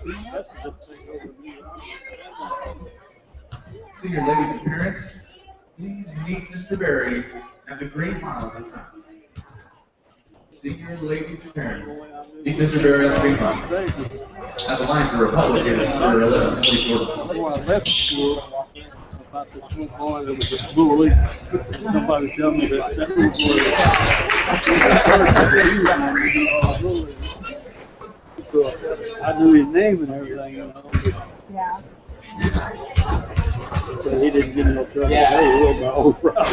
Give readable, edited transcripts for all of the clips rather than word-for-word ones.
Senior ladies and parents, please meet Mr. Berry at the green mile this time. Senior ladies and parents, meet Mr. Berry on the green mile. At the line for Republic is number 11, Ellie Jordan. When I left school, about the school boy that was a bully. Somebody tell me that that was bully. So I knew his name and everything, you know. Yeah. But he didn't get in no trouble. Yeah. Hey, he was my old brother.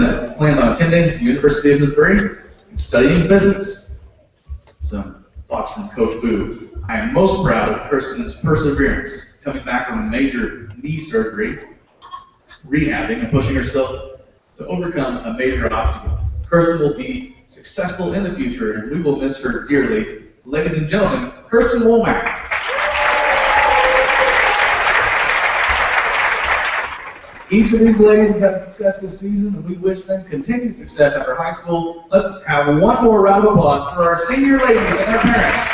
that plans on attending the University of Missouri and studying business. Some thoughts from Coach Boo. I am most proud of Kirsten's perseverance, coming back from a major knee surgery, rehabbing, and pushing herself to overcome a major obstacle. Kirsten will be successful in the future, and we will miss her dearly. Ladies and gentlemen, Kirsten Womack. Each of these ladies has had a successful season, and we wish them continued success after high school. Let's have one more round of applause for our senior ladies and their parents.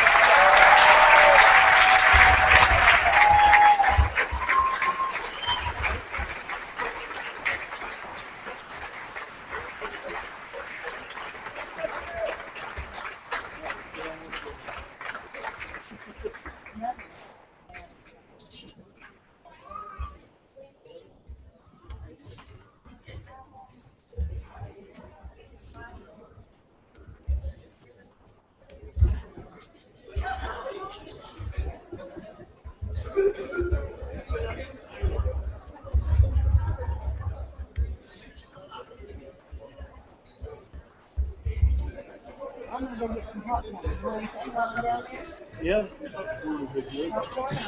I'm gonna go get some popcorn. You want to take one down there? Yeah. Popcorn,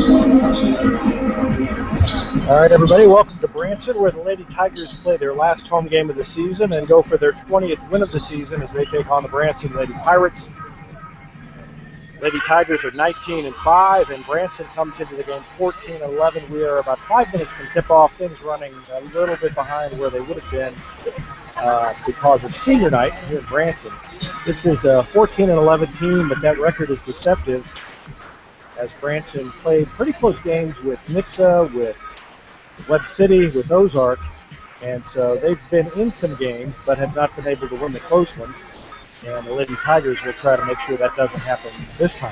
All right, everybody, welcome to Branson, where the Lady Tigers play their last home game of the season and go for their 20th win of the season as they take on the Branson Lady Pirates. Lady Tigers are 19-5, and Branson comes into the game 14-11. We are about 5 minutes from tip-off, things running a little bit behind where they would have been because of senior night here in Branson. This is a 14-11 team, but that record is deceptive as Branson played pretty close games with Nixa, with Webb City, with Ozark, and so they've been in some games but have not been able to win the close ones, and the Lady Tigers will try to make sure that doesn't happen this time.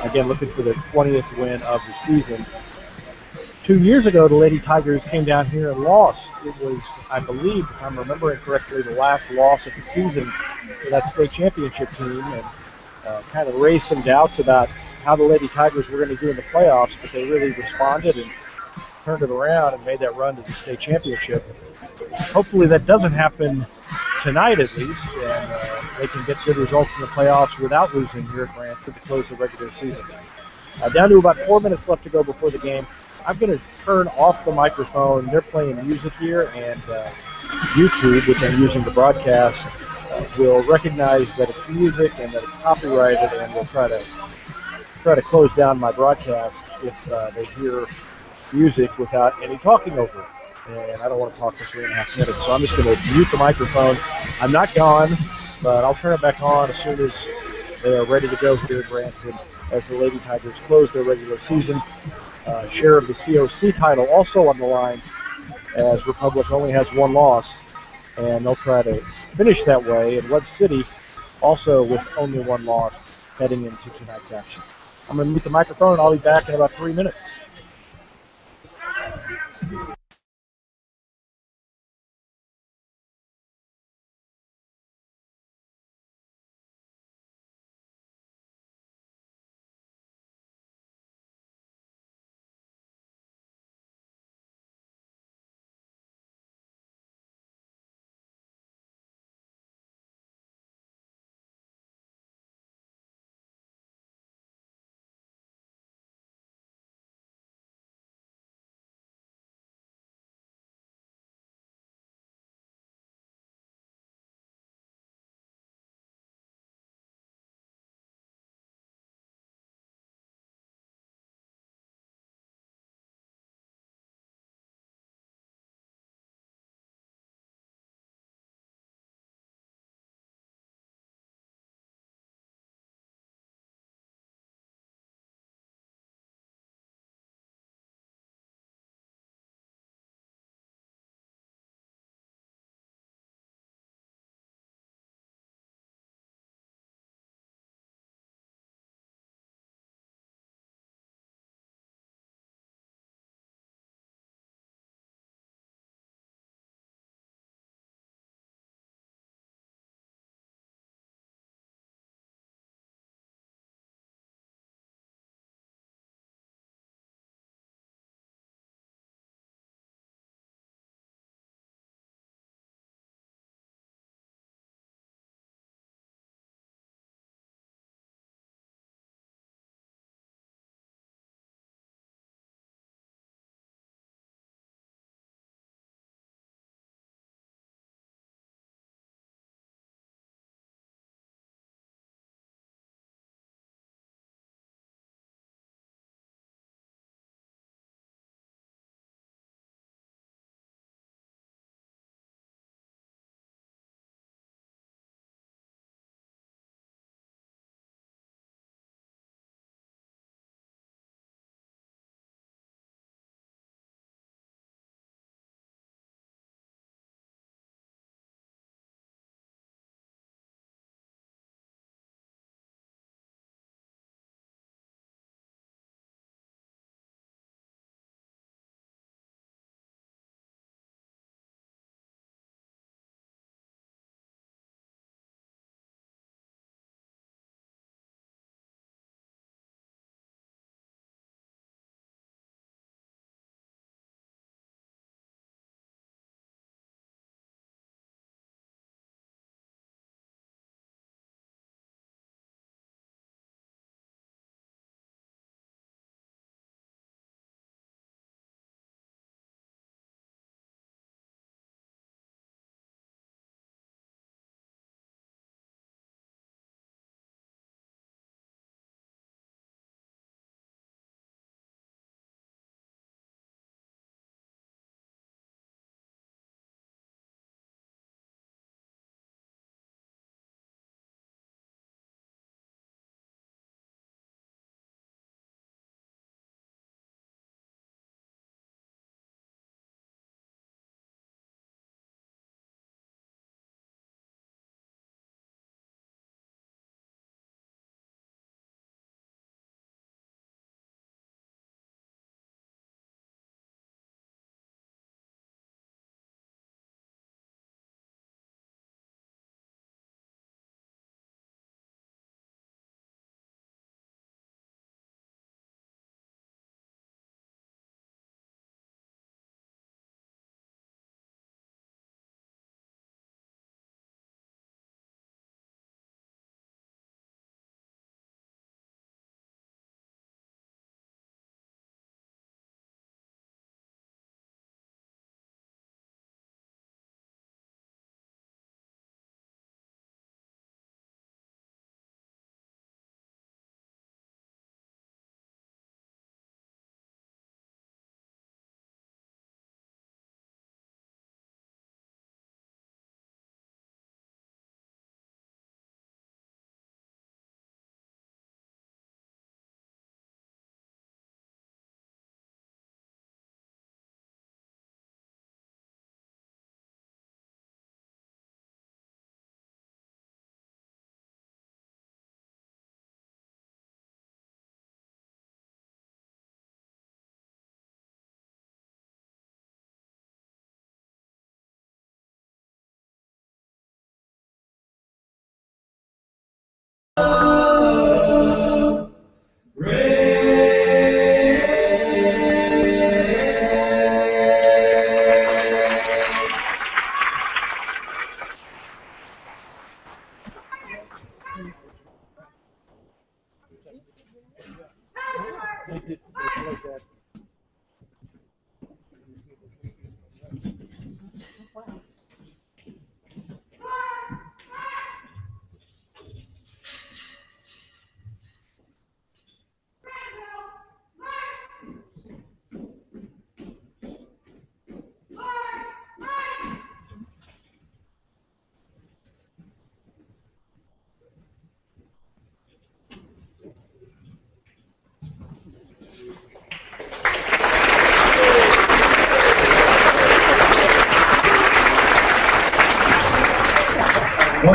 Again, looking for their 20th win of the season. 2 years ago, the Lady Tigers came down here and lost. It was, I believe, if I'm remembering correctly, the last loss of the season for that state championship team, and kind of raised some doubts about how the Lady Tigers were going to do in the playoffs, but they really responded and turned it around and made that run to the state championship. Hopefully that doesn't happen tonight at least, and they can get good results in the playoffs without losing here at Branson to close the regular season. Down to about 4 minutes left to go before the game. I'm going to turn off the microphone. They're playing music here, and YouTube, which I'm using to broadcast, will recognize that it's music and that it's copyrighted, and will try to close down my broadcast if they hear music without any talking over it. And I don't want to talk for 3.5 minutes, so I'm just going to mute the microphone. I'm not gone, but I'll turn it back on as soon as they are ready to go here at Branson as the Lady Tigers close their regular season. Share of the COC title also on the line, as Republic only has one loss, and they'll try to finish that way. And Webb City also with only one loss heading into tonight's action. I'm going to mute the microphone, and I'll be back in about 3 minutes.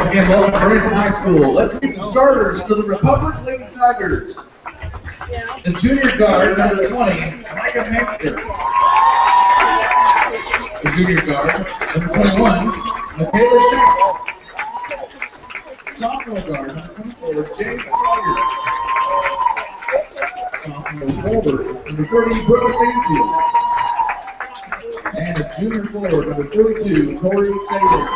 again, welcome to Branson High School. Let's meet the starters for the Republic Lady Tigers. The junior guard, number 20, Micah Manster. The junior guard, number 21, Michaela Shanks. Sophomore guard, number 24, James Sawyer. Sophomore forward, number 30, Brooke Stanfield. And a junior forward, number 42, Tori Taylor.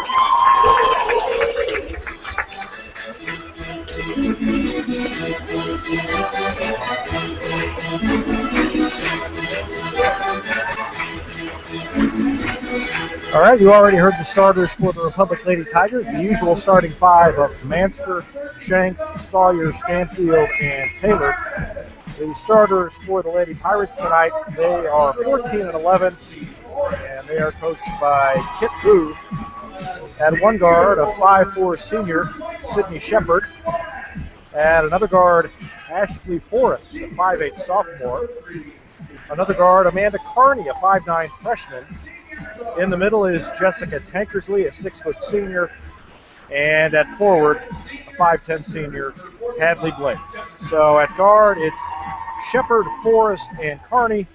All right, you already heard the starters for the Republic Lady Tigers, the usual starting five of Mansker, Shanks, Sawyer, Stanfield, and Taylor. The starters for the Lady Pirates tonight, they are 14 and 11, and they are coached by Kit Booth. At one guard, a 5'4 senior, Sydney Shepard. At another guard, Ashley Forrest, a 5'8 sophomore. Another guard, Amanda Carney, a 5'9 freshman. In the middle is Jessica Tankersley, a 6' senior. And at forward, a 5'10 senior, Hadley Blake. So at guard, it's Shepard, Forrest, and Carney.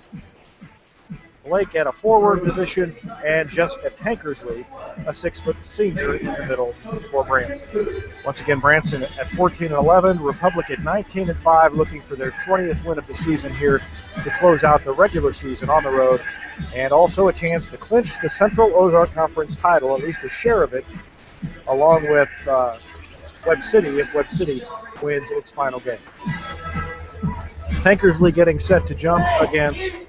Blake at a forward position, and Jessica Tankersley, a 6' senior, in the middle for Branson. Once again, Branson at 14 and 11, Republic at 19 and 5, looking for their 20th win of the season here to close out the regular season on the road, and also a chance to clinch the Central Ozark Conference title, at least a share of it, along with Webb City, if Webb City wins its final game. Tankersley getting set to jump against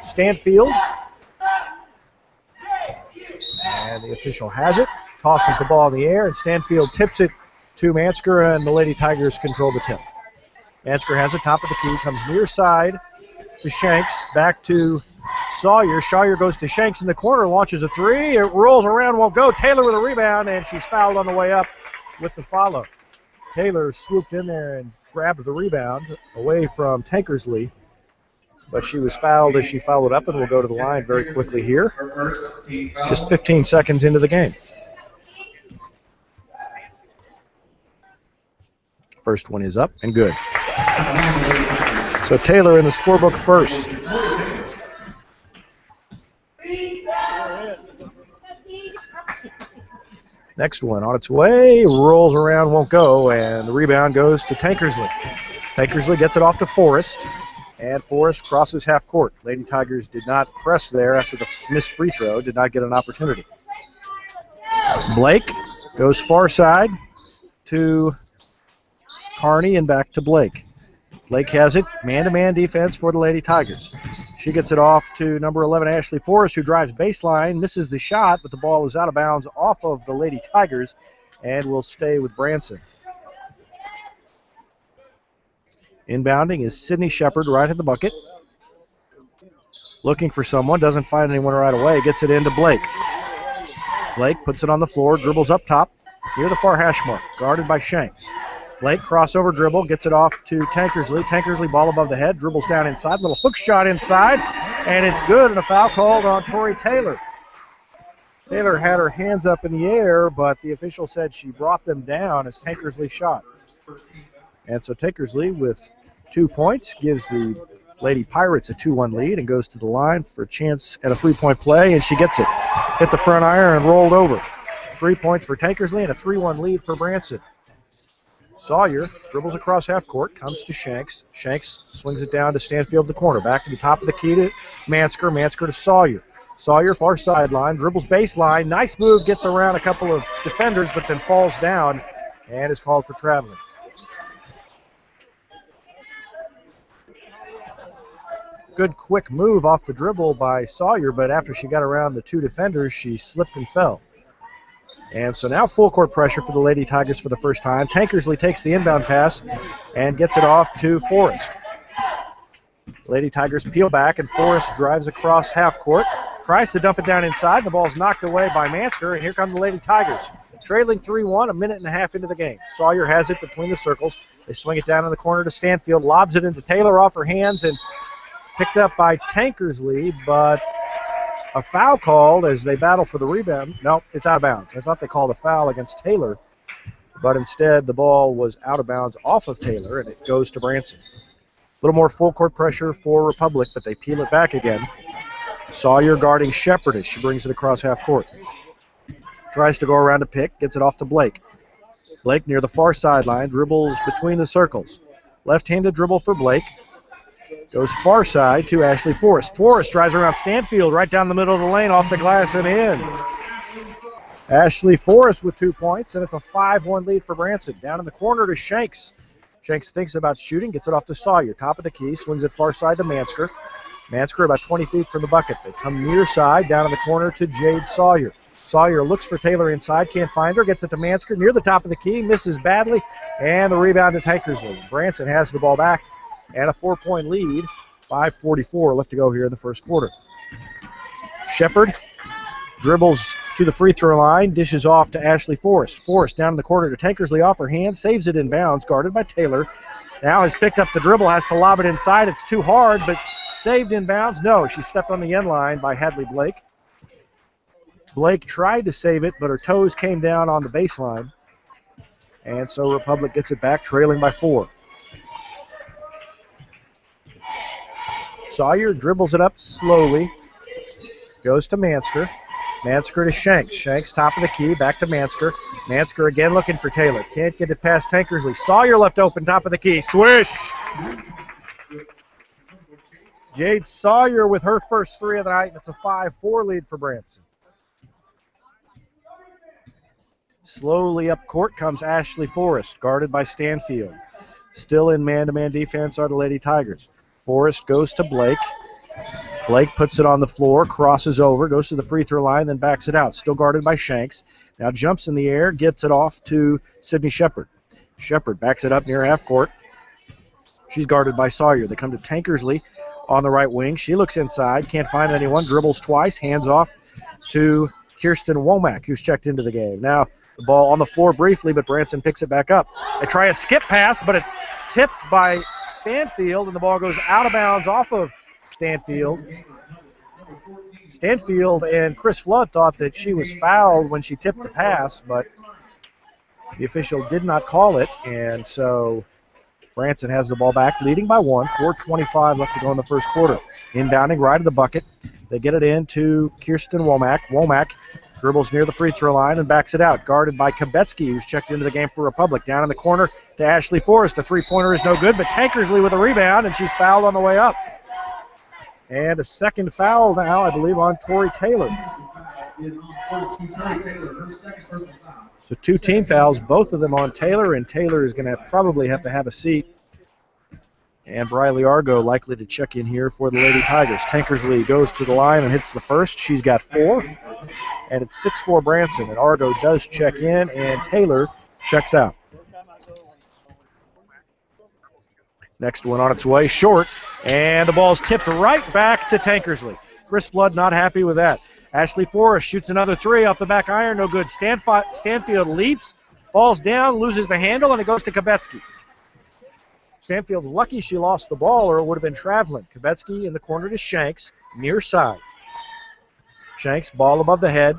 Stanfield. And the official has it, tosses the ball in the air, and Stanfield tips it to Mansker, and the Lady Tigers control the tip. Mansker has it, top of the key, comes near side to Shanks, back to Sawyer. Sawyer goes to Shanks in the corner, launches a three. It rolls around, won't go. Taylor with a rebound, and she's fouled on the way up with the follow. Taylor swooped in there and grabbed the rebound away from Tankersley, but she was fouled as she followed up, and will go to the line very quickly here. Just 15 seconds into the game. First one is up and good. So Taylor in the scorebook first. Next one on its way, rolls around, won't go, and the rebound goes to Tankersley. Tankersley gets it off to Forrest, and Forrest crosses half court. Lady Tigers did not press there after the missed free throw, did not get an opportunity. Blake goes far side to Carney and back to Blake. Blake has it, man-to-man defense for the Lady Tigers. She gets it off to number 11, Ashley Forrest, who drives baseline, misses the shot, but the ball is out of bounds off of the Lady Tigers and will stay with Branson. Inbounding is Sydney Shepard right at the bucket. Looking for someone, doesn't find anyone right away, gets it into Blake. Blake puts it on the floor, dribbles up top, near the far hash mark, guarded by Shanks. Blake, crossover dribble, gets it off to Tankersley. Tankersley, ball above the head, dribbles down inside, little hook shot inside, and it's good, and a foul called on Tori Taylor. Taylor had her hands up in the air, but the official said she brought them down as Tankersley shot. And so Tankersley, with 2 points, gives the Lady Pirates a 2-1 lead and goes to the line for a chance at a 3-point play, and she gets it. Hit the front iron and rolled over. 3 points for Tankersley and a 3-1 lead for Branson. Sawyer dribbles across half court, comes to Shanks. Shanks swings it down to Stanfield, the corner. Back to the top of the key to Mansker. Mansker to Sawyer. Sawyer, far sideline, dribbles baseline. Nice move, gets around a couple of defenders, but then falls down and is called for traveling. Good quick move off the dribble by Sawyer, but after she got around the 2 defenders, she slipped and fell. And so now full court pressure for the Lady Tigers for the first time. Tankersley takes the inbound pass and gets it off to Forrest. Lady Tigers peel back, and Forrest drives across half court. Tries to dump it down inside. The ball's knocked away by Mansker, and here come the Lady Tigers. Trailing 3-1, a minute and a half into the game. Sawyer has it between the circles. They swing it down in the corner to Stanfield. Lobs it into Taylor off her hands and picked up by Tankersley, but a foul called as they battle for the rebound. No, it's out of bounds. I thought they called a foul against Taylor, but instead the ball was out of bounds off of Taylor, and it goes to Branson. A little more full court pressure for Republic, but they peel it back again. Sawyer guarding Shepard as she brings it across half court. Tries to go around a pick, gets it off to Blake. Blake near the far sideline, dribbles between the circles. Left-handed dribble for Blake. Goes far side to Ashley Forrest. Forrest drives around Stanfield right down the middle of the lane, off the glass and in. Ashley Forrest with 2 points, and it's a 5-1 lead for Branson. Down in the corner to Shanks. Shanks thinks about shooting, gets it off to Sawyer. Top of the key, swings it far side to Mansker. Mansker about 20 feet from the bucket. They come near side, down in the corner to Jade Sawyer. Sawyer looks for Taylor inside, can't find her, gets it to Mansker near the top of the key, misses badly, and the rebound to Tankersley. Branson has the ball back, and a 4-point lead. 5:44 left to go here in the first quarter. Shepard dribbles to the free throw line, dishes off to Ashley Forrest. Forrest down in the corner to Tankersley, off her hand, saves it in bounds, guarded by Taylor. Now has picked up the dribble, has to lob it inside. It's too hard, but saved in bounds. No, she stepped on the end line by Hadley Blake. Blake tried to save it, but her toes came down on the baseline. And so Republic gets it back, trailing by 4. Sawyer dribbles it up slowly. Goes to Mansker. Mansker to Shanks. Shanks top of the key, back to Mansker. Mansker again looking for Taylor. Can't get it past Tankersley. Sawyer left open, top of the key. Swish! Jade Sawyer with her first 3 of the night, and it's a 5-4 lead for Branson. Slowly up court comes Ashley Forrest, guarded by Stanfield. Still in man-to-man defense are the Lady Tigers. Forrest goes to Blake. Blake puts it on the floor, crosses over, goes to the free throw line, then backs it out. Still guarded by Shanks. Now jumps in the air, gets it off to Sydney Shepard. Shepard backs it up near half court. She's guarded by Sawyer. They come to Tankersley on the right wing. She looks inside, can't find anyone, dribbles twice, hands off to Kirsten Womack, who's checked into the game. Now the ball on the floor briefly, but Branson picks it back up. They try a skip pass, but it's tipped by Stanfield, and the ball goes out of bounds off of Stanfield. Stanfield and Chris Flood thought that she was fouled when she tipped the pass, but the official did not call it, and so Branson has the ball back, leading by 1, 4:25 left to go in the first quarter. Inbounding right of the bucket. They get it in to Kirsten Womack. Womack dribbles near the free throw line and backs it out. Guarded by Kabetsky, who's checked into the game for Republic. Down in the corner to Ashley Forrest. The three-pointer is no good, but Tankersley with a rebound, and she's fouled on the way up. And a second foul now, I believe, on Tori Taylor. So 2 team fouls, both of them on Taylor, and Taylor is going to probably have to have a seat. And Briley Argo likely to check in here for the Lady Tigers. Tankersley goes to the line and hits the first. She's got 4. And it's 6-4 Branson. And Argo does check in, and Taylor checks out. Next one on its way, short. And the ball's tipped right back to Tankersley. Chris Flood not happy with that. Ashley Forrest shoots another 3 off the back iron, no good. Stanfield leaps, falls down, loses the handle, and it goes to Kabetsky. Stanfield's lucky she lost the ball, or it would have been traveling. Kabetsky in the corner to Shanks, near side. Shanks, ball above the head,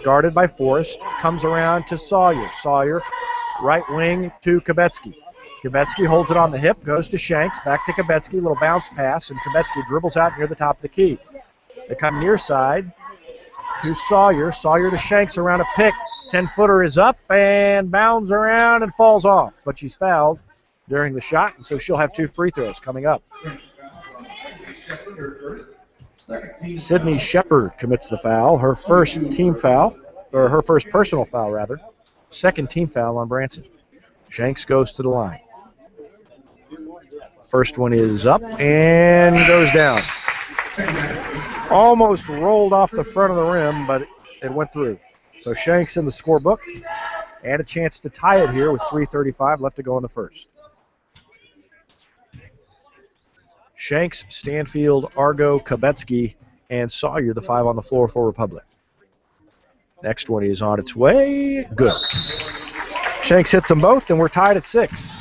guarded by Forrest, comes around to Sawyer. Sawyer, right wing to Kabetsky. Kabetsky holds it on the hip, goes to Shanks, back to Kabetsky, little bounce pass, and Kabetsky dribbles out near the top of the key. They come near side to Sawyer. Sawyer to Shanks around a pick. 10-footer is up and bounds around and falls off, but she's fouled during the shot, and so she'll have 2 free throws coming up. Sydney Shepard commits the foul, her first team foul, or her first personal foul, rather. Second team foul on Branson. Shanks goes to the line. First one is up and goes down. Almost rolled off the front of the rim, but it went through. So Shanks in the scorebook, and a chance to tie it here with 3:35 left to go in the first. Shanks, Stanfield, Argo, Kabetsky, and Sawyer, the 5 on the floor for Republic. Next one is on its way. Good. Shanks hits them both, and we're tied at 6.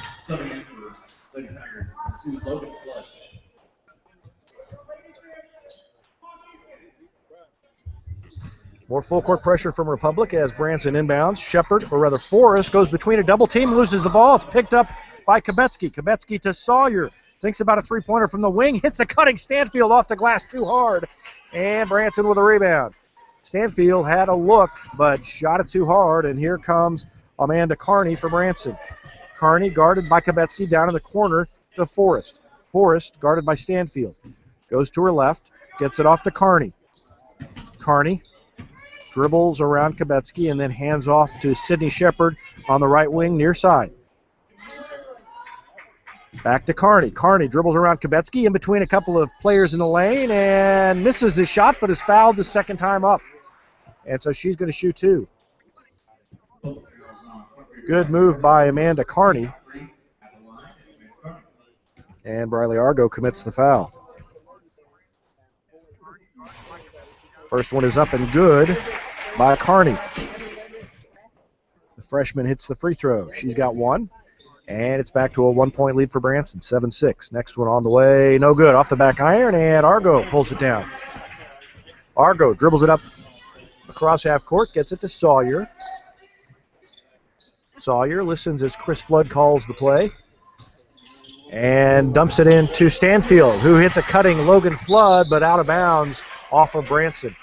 More full court pressure from Republic as Branson inbounds. Shepard, or rather Forrest, goes between a double team, loses the ball. It's picked up by Kubetsky. Kubetsky to Sawyer. Thinks about a three-pointer from the wing. Hits a cutting Stanfield off the glass too hard. And Branson with a rebound. Stanfield had a look, but shot it too hard. And here comes Amanda Carney for Branson. Carney guarded by Kubetsky down in the corner to Forrest. Forrest guarded by Stanfield. Goes to her left. Gets it off to Carney. Carney dribbles around Kubetsky and then hands off to Sydney Shepard on the right wing near side. Back to Carney. Carney dribbles around Kubetsky in between a couple of players in the lane and misses the shot but is fouled the second time up. And so she's going to shoot two. Good move by Amanda Carney. And Briley Argo commits the foul. First one is up and good by Carney. The freshman hits the free throw. She's got one. And it's back to a 1-point lead for Branson, 7-6. Next one on the way, no good. Off the back iron, and Argo pulls it down. Argo dribbles it up across half court, gets it to Sawyer. Sawyer listens as Chris Flood calls the play. And dumps it in to Stanfield, who hits a cutting Logan Flood, but out of bounds off of Branson.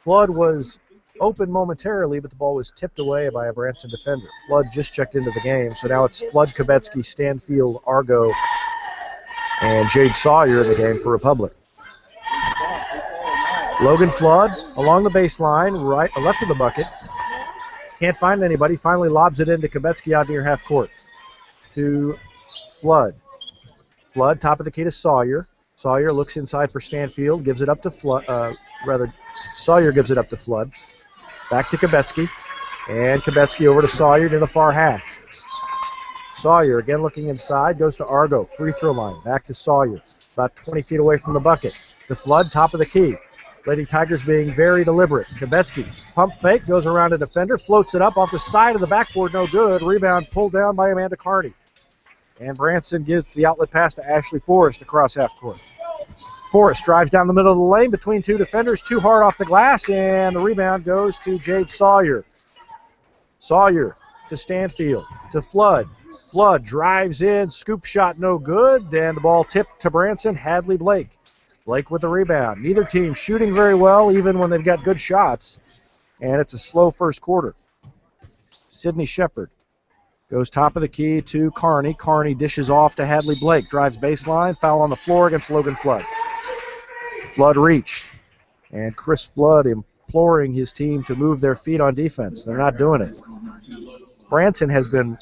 Flood was open momentarily, but the ball was tipped away by a Branson defender. Flood just checked into the game, so now it's Flood, Kubetsky, Stanfield, Argo, and Jade Sawyer in the game for Republic. Logan Flood along the baseline, right, left of the bucket. Can't find anybody. Finally lobs it into Kubetsky out near half court to Flood. Flood, top of the key to Sawyer. Sawyer looks inside for Stanfield, gives it up to Flood. Sawyer gives it up to Flood. Back to Kubetsky. And Kubetsky over to Sawyer to the far half. Sawyer again looking inside, goes to Argo, free throw line. Back to Sawyer, about 20 feet away from the bucket. To Flood, top of the key. Lady Tigers being very deliberate. Kubetsky, pump fake, goes around a defender, floats it up off the side of the backboard, no good. Rebound pulled down by Amanda Carney. And Branson gives the outlet pass to Ashley Forrest across half court. Forrest drives down the middle of the lane between two defenders, too hard off the glass, and the rebound goes to Jade Sawyer. Sawyer to Stanfield, to Flood. Flood drives in, scoop shot no good, and the ball tipped to Branson, Hadley Blake. Blake with the rebound. Neither team shooting very well, even when they've got good shots, and it's a slow first quarter. Sydney Shepard goes top of the key to Carney. Carney dishes off to Hadley Blake, drives baseline, foul on the floor against Logan Flood. Flood reached, and Chris Flood imploring his team to move their feet on defense. They're not doing it. Branson has been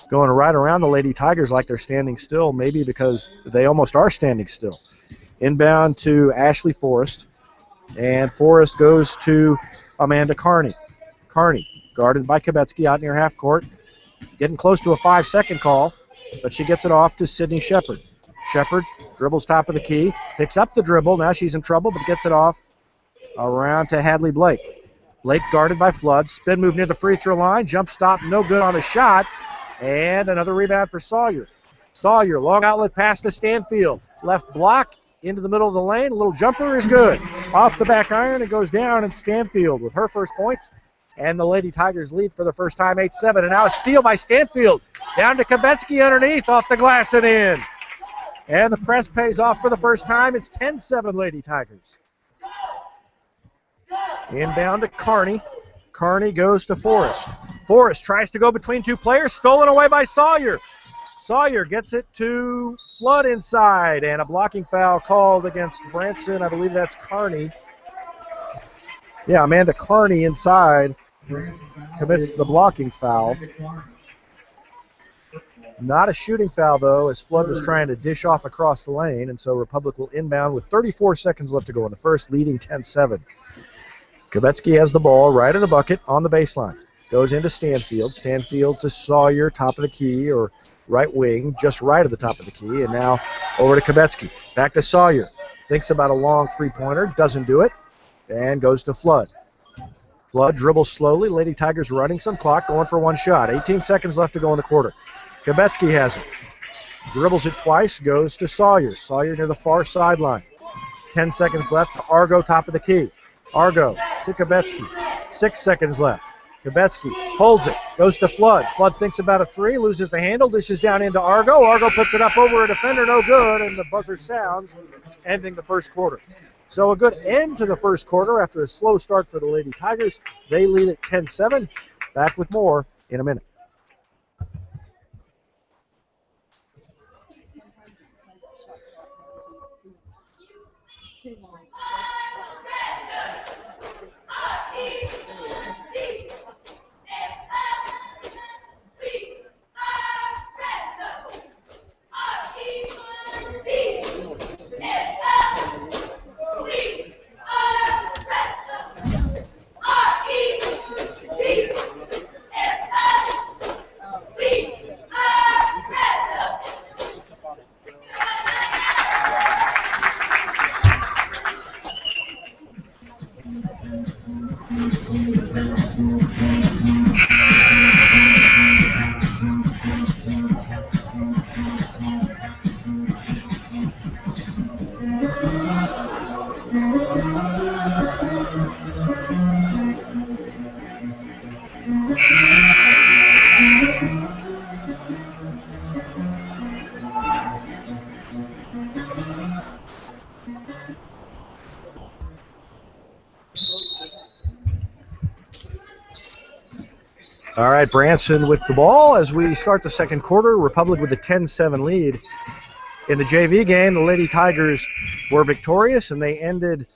going right around the Lady Tigers like they're standing still, maybe because they almost are standing still. Inbound to Ashley Forrest, and Forrest goes to Amanda Carney. Carney, guarded by Kubetsky out near half court, getting close to a 5-second call, but she gets it off to Sydney Shepard. Shepard dribbles top of the key, picks up the dribble. Now she's in trouble, but gets it off around to Hadley Blake. Blake guarded by Flood. Spin move near the free throw line. Jump stop, no good on the shot. And another rebound for Sawyer. Sawyer, long outlet pass to Stanfield. Left block into the middle of the lane. A little jumper is good. Off the back iron, it goes down, and Stanfield with her first points. And the Lady Tigers lead for the first time, 8-7. And now a steal by Stanfield. Down to Kubetsky underneath, off the glass and in. And the press pays off for the first time. It's 10-7 Lady Tigers. Inbound to Carney. Carney goes to Forrest. Forrest tries to go between two players. Stolen away by Sawyer. Sawyer gets it to Flood inside. And a blocking foul called against Branson. I believe that's Carney. Yeah, Amanda Carney inside commits the blocking foul. Not a shooting foul, though, as Flood was trying to dish off across the lane, and so Republic will inbound with 34 seconds left to go in the first, leading 10-7. Kubetsky has the ball right in the bucket on the baseline. Goes into Stanfield. Stanfield to Sawyer, top of the key, or right wing, just right of the top of the key, and now over to Kubetsky. Back to Sawyer. Thinks about a long three-pointer, doesn't do it, and goes to Flood. Flood dribbles slowly. Lady Tigers running some clock, going for one shot. 18 seconds left to go in the quarter. Kubetsky has it. Dribbles it twice, goes to Sawyer. Sawyer near the far sideline. 10 seconds left to Argo, top of the key. Argo to to Kubetsky. 6 seconds left. Kubetsky holds it, goes to Flood. Flood thinks about a three, loses the handle, dishes down into Argo. Argo puts it up over a defender, no good, and the buzzer sounds, ending the first quarter. So a good end to the first quarter after a slow start for the Lady Tigers. They lead at 10-7. Back with more in a minute. All right, Branson with the ball as we start the second quarter. Republic with a 10-7 lead. In the JV game, the Lady Tigers were victorious, and they ended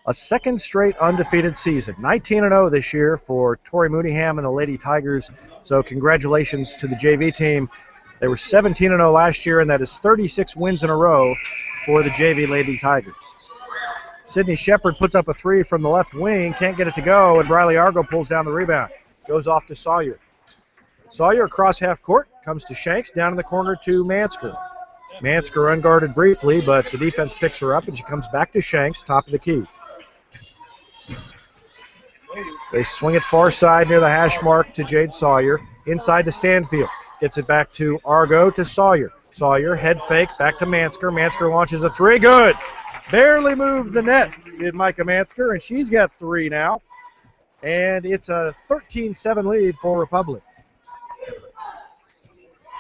a second straight undefeated season. 19-0 this year for Tori Mooneyham and the Lady Tigers, so congratulations to the JV team. They were 17-0 last year, and that is 36 wins in a row for the JV Lady Tigers. Sydney Shepard puts up a three from the left wing, can't get it to go, and Briley Argo pulls down the rebound. Goes off to Sawyer. Sawyer across half court, comes to Shanks, down in the corner to Mansker. Mansker unguarded briefly, but the defense picks her up, and she comes back to Shanks, top of the key. They swing it far side near the hash mark to Jade Sawyer. Inside to Stanfield. Gets it back to Argo to Sawyer. Sawyer, head fake, back to Mansker. Mansker launches a three. Good. Barely moved the net, did Micah Mansker, and she's got three now. And it's a 13-7 lead for Republic.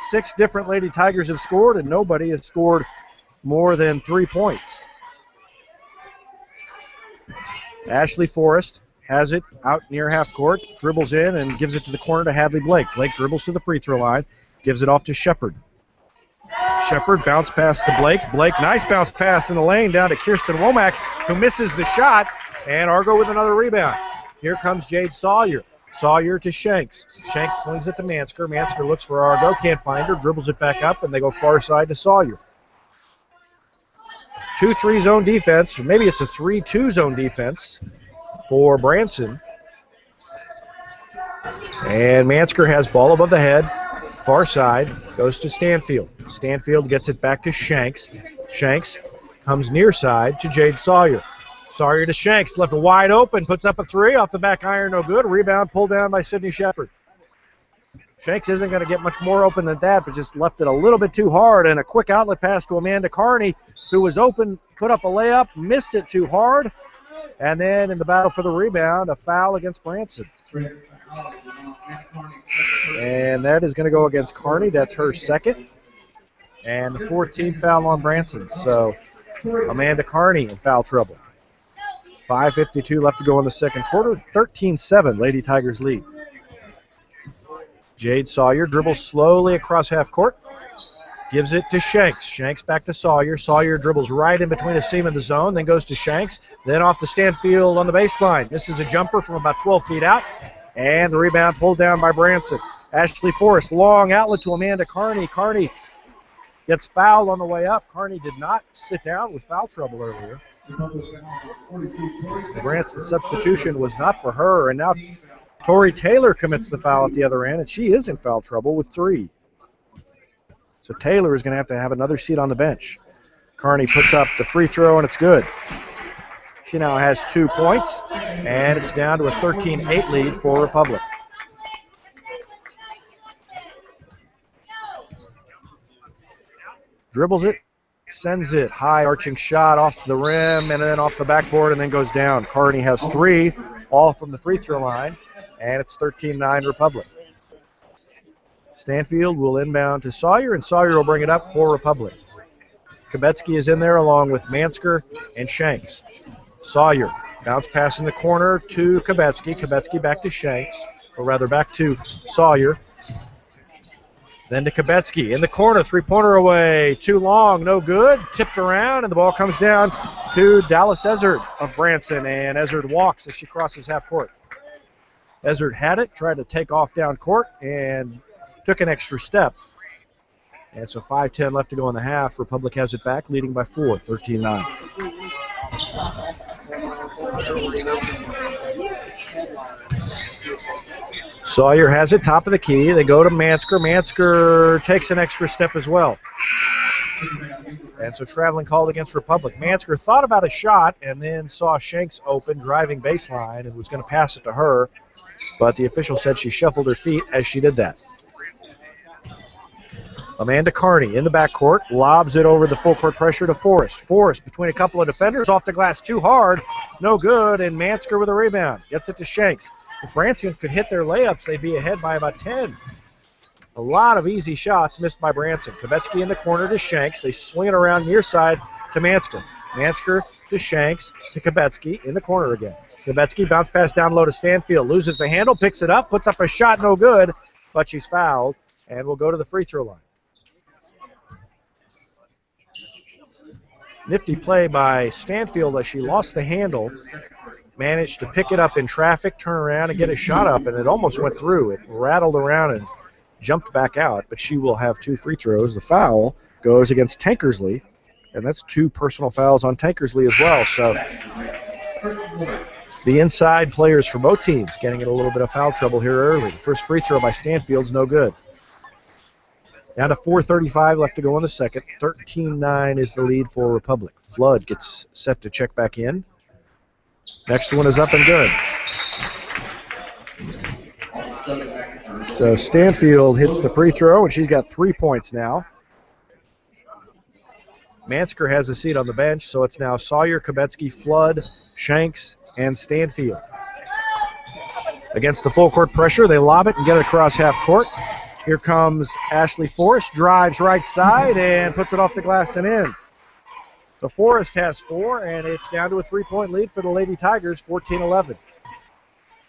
6 different Lady Tigers have scored, and nobody has scored more than 3 points. Ashley Forrest has it out near half court, dribbles in and gives it to the corner to Hadley Blake. Blake dribbles to the free throw line, gives it off to Shepard. Shepard bounce pass to Blake. Blake, nice bounce pass in the lane down to Kirsten Womack, who misses the shot, and Argo with another rebound. Here comes Jade Sawyer. Sawyer to Shanks. Shanks swings it to Mansker. Mansker looks for Argo, can't find her, dribbles it back up, and they go far side to Sawyer. 2-3 zone defense, or maybe it's a 3-2 zone defense for Branson. And Mansker has ball above the head, far side, goes to Stanfield. Stanfield gets it back to Shanks. Shanks comes near side to Jade Sawyer. Sawyer to Shanks, left wide open, puts up a three, off the back iron, no good. Rebound pulled down by Sydney Shepard. Shanks isn't going to get much more open than that, but just left it a little bit too hard, and a quick outlet pass to Amanda Carney, who was open, put up a layup, missed it too hard, and then in the battle for the rebound, a foul against Branson. And that is going to go against Carney. That's her second, and the 14th foul on Branson. So Amanda Carney in foul trouble. 5:52 left to go in the second quarter. 13-7, Lady Tigers lead. Jade Sawyer dribbles slowly across half court. Gives it to Shanks. Shanks back to Sawyer. Sawyer dribbles right in between the seam of the zone, then goes to Shanks. Then off to Stanfield on the baseline. Misses a jumper from about 12 feet out. And the rebound pulled down by Branson. Ashley Forrest, long outlet to Amanda Carney. Carney gets fouled on the way up. Carney did not sit down with foul trouble earlier. The Branson substitution was not for her, and now Tori Taylor commits the foul at the other end, and she is in foul trouble with 3. So Taylor is going to have another seat on the bench. Carney puts up the free throw, and it's good. She now has 2 points, and it's down to a 13-8 lead for Republic. Dribbles it. Sends it, high arching shot off the rim and then off the backboard and then goes down. Carney has 3. all from the free throw line, and it's 13-9 Republic. Stanfield will inbound to Sawyer, and Sawyer will bring it up for Republic. Kubetsky is in there along with Mansker and Shanks. Sawyer, bounce pass in the corner to Kubetsky. Kubetsky back to Shanks, or rather back to Sawyer. Then to Kubetsky in the corner, three-pointer away, too long, no good. Tipped around, and the ball comes down to Dallas Ezard of Branson, and Ezard walks as she crosses half court. Ezard had it, tried to take off down court, and took an extra step. And so 5:10 left to go in the half. Republic has it back, leading by 4, 13-9. Sawyer has it, top of the key. They go to Mansker. Mansker takes an extra step as well. And so traveling called against Republic. Mansker thought about a shot and then saw Shanks open, driving baseline, and was going to pass it to her. But the official said she shuffled her feet as she did that. Amanda Carney in the backcourt, lobs it over the full court pressure to Forrest. Forrest between a couple of defenders, off the glass too hard, no good, and Mansker with a rebound. Gets it to Shanks. If Branson could hit their layups, they'd be ahead by about 10. A lot of easy shots missed by Branson. Kubetsky in the corner to Shanks. They swing it around near side to Mansker. Mansker to Shanks to Kubetsky in the corner again. Kubetsky bounce pass down low to Stanfield. Loses the handle, picks it up, puts up a shot, no good, but she's fouled, and will go to the free throw line. Nifty play by Stanfield as she lost the handle, managed to pick it up in traffic, turn around and get a shot up, and it almost went through. It rattled around and jumped back out, but she will have 2 free throws. The foul goes against Tankersley, and that's 2 personal fouls on Tankersley as well. So the inside players for both teams getting in a little bit of foul trouble here early. The first free throw by Stanfield's no good. Down to 4:35 left to go in the second. 13-9 is the lead for Republic. Flood gets set to check back in. Next one is up and good. So Stanfield hits the free throw, and she's got 3 points now. Mansker has a seat on the bench, so it's now Sawyer, Kubetsky, Flood, Shanks, and Stanfield. Against the full court pressure, they lob it and get it across half court. Here comes Ashley Forrest, drives right side and puts it off the glass and in. So Forrest has 4, and it's down to a 3-point lead for the Lady Tigers, 14-11.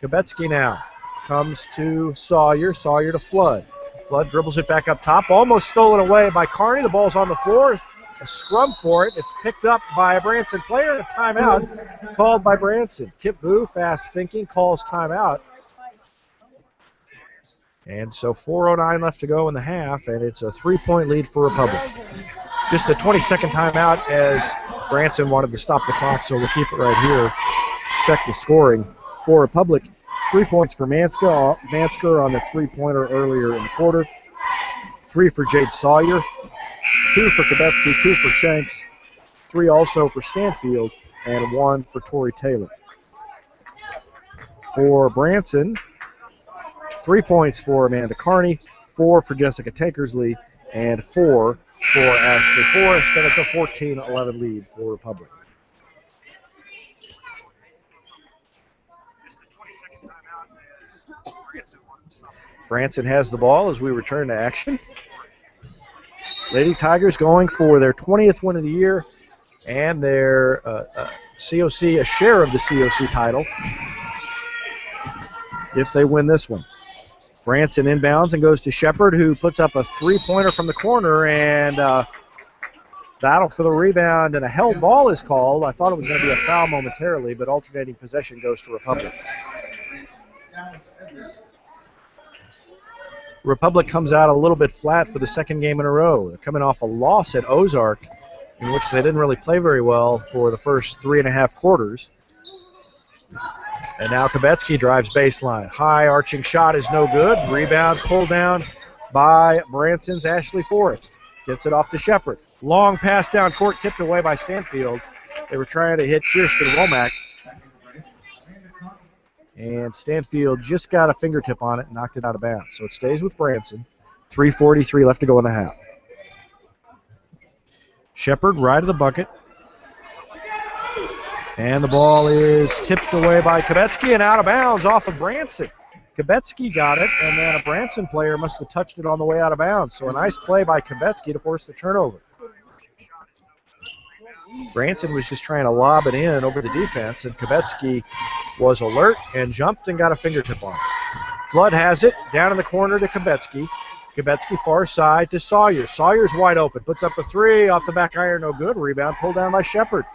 Kubetsky now comes to Sawyer, Sawyer to Flood. Flood dribbles it back up top, almost stolen away by Carney. The ball's on the floor, a scrum for it. It's picked up by a Branson player, and a timeout called by Branson. Kip Boo, fast thinking, calls timeout. And so 4:09 left to go in the half, and it's a 3-point lead for Republic. Just a 20-second timeout as Branson wanted to stop the clock, so we'll keep it right here. Check the scoring for Republic. 3 points for Mansker on the three-pointer earlier in the quarter. 3 for Jade Sawyer. 2 for Kubetsky, 2 for Shanks. 3 also for Stanfield, and 1 for Tori Taylor. For Branson, 3 points for Amanda Carney, 4 for Jessica Tankersley, and 4 for Ashley Forrest, and it's a 14-11 lead for Republic. Branson has the ball as we return to action. Lady Tigers going for their 20th win of the year and their COC, a share of the COC title, if they win this one. Branson inbounds and goes to Shepard, who puts up a 3-pointer from the corner, and battle for the rebound, and a held ball is called. I thought it was going to be a foul momentarily, but alternating possession goes to Republic. Republic comes out a little bit flat for the second game in a row. They're coming off a loss at Ozark, in which they didn't really play very well for the first 3.5 quarters. And now Kubetsky drives baseline. High arching shot is no good. Rebound pulled down by Branson's Ashley Forrest. Gets it off to Shepard. Long pass down court, tipped away by Stanfield. They were trying to hit Kirsten Womack. And Stanfield just got a fingertip on it and knocked it out of bounds. So it stays with Branson. 3:43 left to go in the half. Shepard right of the bucket. And the ball is tipped away by Kubetsky and out of bounds off of Branson. Kubetsky got it, and then a Branson player must have touched it on the way out of bounds. So a nice play by Kubetsky to force the turnover. Branson was just trying to lob it in over the defense, and Kubetsky was alert and jumped and got a fingertip on it. Flood has it, down in the corner to Kubetsky. Kubetsky far side to Sawyer. Sawyer's wide open, puts up a three, off the back iron, no good. Rebound pulled down by Shepard.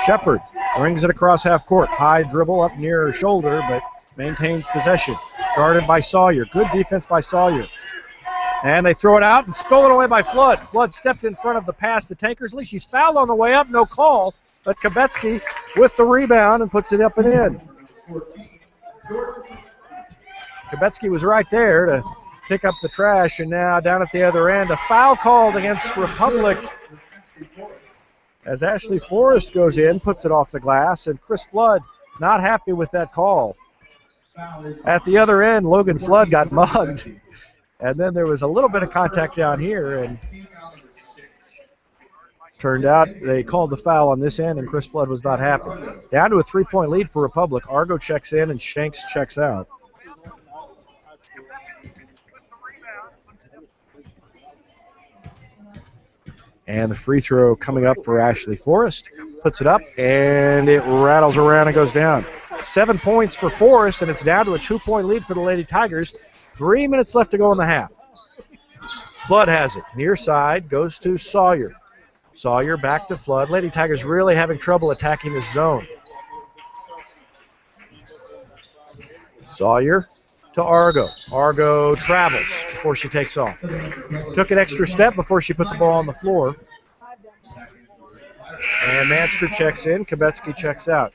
Shepard brings it across half court. High dribble up near her shoulder, but maintains possession. Guarded by Sawyer. Good defense by Sawyer. And they throw it out and stolen away by Flood. Flood stepped in front of the pass to Tankersley. She's fouled on the way up, no call. But Kubetsky with the rebound and puts it up and in. Kubetsky was right there to pick up the trash, and now down at the other end, a foul called against Republic as Ashley Forrest goes in, puts it off the glass, and Chris Flood not happy with that call. At the other end, Logan Flood got mugged, and then there was a little bit of contact down here, and turned out they called the foul on this end, and Chris Flood was not happy. Down to a 3-point lead for Republic. Argo checks in, and Shanks checks out. And the free throw coming up for Ashley Forrest. Puts it up, and it rattles around and goes down. 7 points for Forrest, and it's down to a 2-point lead for the Lady Tigers. 3 minutes left to go in the half. Flood has it. Near side, goes to Sawyer. Sawyer back to Flood. Lady Tigers really having trouble attacking this zone. Sawyer to Argo. Argo travels before she takes off. Took an extra step before she put the ball on the floor. And Mansker checks in. Kubetsky checks out.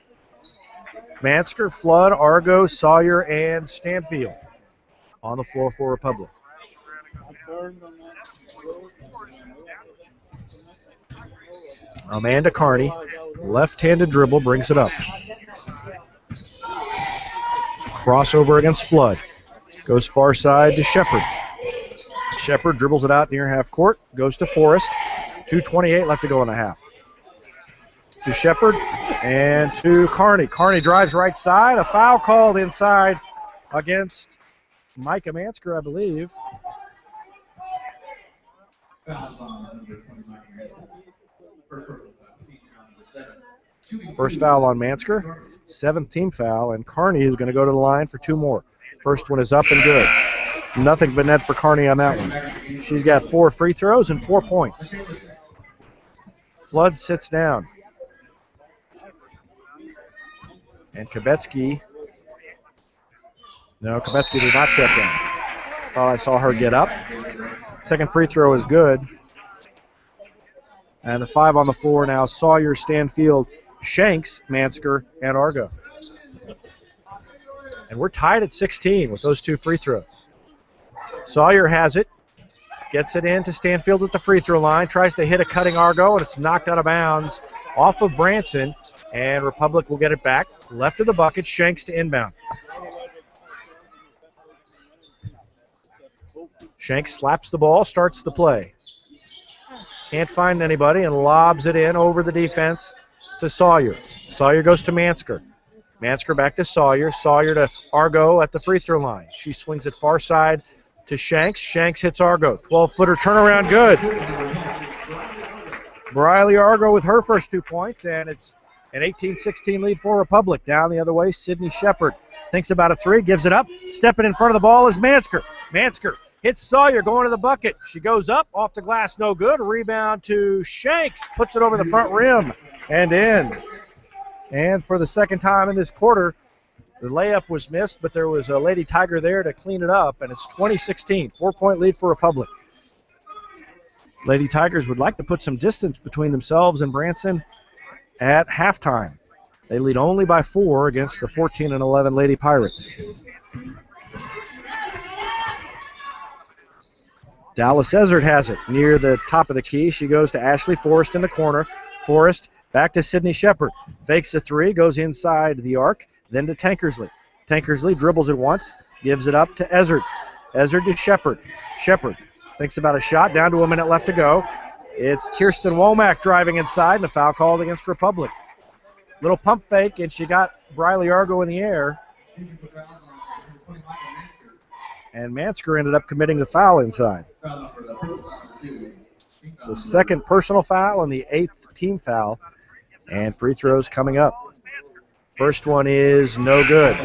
Mansker, Flood, Argo, Sawyer, and Stanfield on the floor for Republic. Amanda Carney, left-handed dribble, brings it up. Crossover against Flood. Goes far side to Shepard. Shepard dribbles it out near half court. Goes to Forrest. 2:28 left to go in the half. To Shepard and to Carney. Carney drives right side. A foul called inside against Micah Mansker, I believe. First foul on Mansker. 7th team foul, and Carney is going to go to the line for 2 more. First one is up and good. Nothing but net for Carney on that one. She's got 4 free throws and 4 points. Flood sits down. And Kubetsky. No, Kubetsky did not sit down. Thought I saw her get up. Second free throw is good. And the 5 on the floor now, Sawyer, Stanfield, Shanks, Mansker, and Argo. And we're tied at 16 with those 2 free throws. Sawyer has it. Gets it in to Stanfield at the free throw line. Tries to hit a cutting Argo, and it's knocked out of bounds off of Branson. And Republic will get it back. Left of the bucket, Shanks to inbound. Shanks slaps the ball, starts the play. Can't find anybody and lobs it in over the defense to Sawyer. Sawyer goes to Mansker. Mansker back to Sawyer. Sawyer to Argo at the free throw line. She swings it far side to Shanks. Shanks hits Argo. 12-footer turnaround good. Briley Argo with her first 2 points, and it's an 18-16 lead for Republic. Down the other way, Sydney Shepard thinks about a 3, gives it up. Stepping in front of the ball is Mansker. Mansker hits Sawyer, going to the bucket. She goes up, off the glass, no good. Rebound to Shanks, puts it over the front rim and in. And for the second time in this quarter, the layup was missed, but there was a Lady Tiger there to clean it up, and it's 20-16, 4-point lead for Republic. Lady Tigers would like to put some distance between themselves and Branson at halftime. They lead only by 4 against the 14-11 Lady Pirates. Dallas Ezard has it near the top of the key. She goes to Ashley Forrest in the corner. Forrest back to Sydney Shepard. Fakes a 3, goes inside the arc, then to Tankersley. Tankersley dribbles it once, gives it up to Ezard. Ezard to Shepard. Shepard thinks about a shot, down to a minute left to go. It's Kirsten Womack driving inside, and a foul called against Republic. Little pump fake, and she got Briley Argo in the air. And Mansker ended up committing the foul inside. So second personal foul and the 8th team foul. And free throws coming up. First one is no good.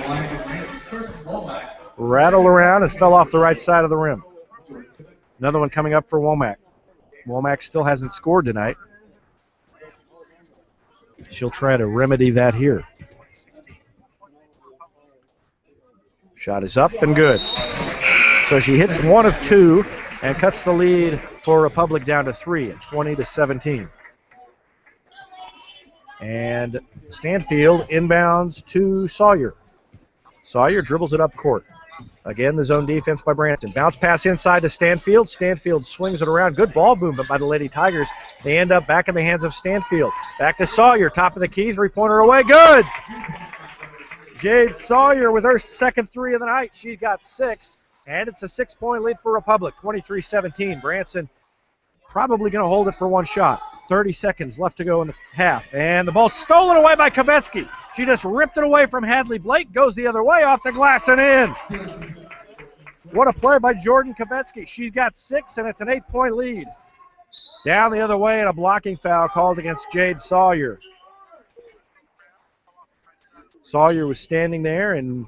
Rattled around and fell off the right side of the rim. Another one coming up for Womack. Womack still hasn't scored tonight. She'll try to remedy that here. Shot is up and good. So she hits 1 of 2 and cuts the lead for Republic down to 3 at 20-17. And Stanfield inbounds to Sawyer. Sawyer dribbles it up court. Again, the zone defense by Branson. Bounce pass inside to Stanfield. Stanfield swings it around. Good ball movement by the Lady Tigers. They end up back in the hands of Stanfield. Back to Sawyer, top of the key, three-pointer away. Good! Jade Sawyer with her second 3 of the night. She got 6, and it's a 6-point lead for Republic, 23-17. Branson probably going to hold it for one shot. 30 seconds left to go in the half. And the ball stolen away by Kovetsky. She just ripped it away from Hadley Blake. Goes the other way off the glass and in. What a play by Jordan Kovetsky. She's got 6, and it's an 8-point lead. Down the other way, and a blocking foul called against Jade Sawyer. Sawyer was standing there, and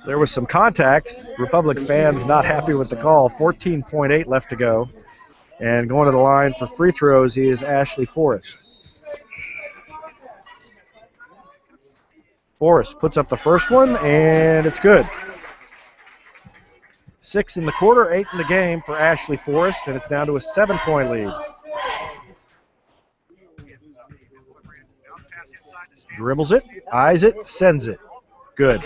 there was some contact. Republic fans not happy with the call. 14.8 left to go. And going to the line for free throws, he is Ashley Forrest. Forrest puts up the first one, and it's good. 6 in the quarter, 8 in the game for Ashley Forrest, and it's down to a 7-point lead. Dribbles it, eyes it, sends it. Good.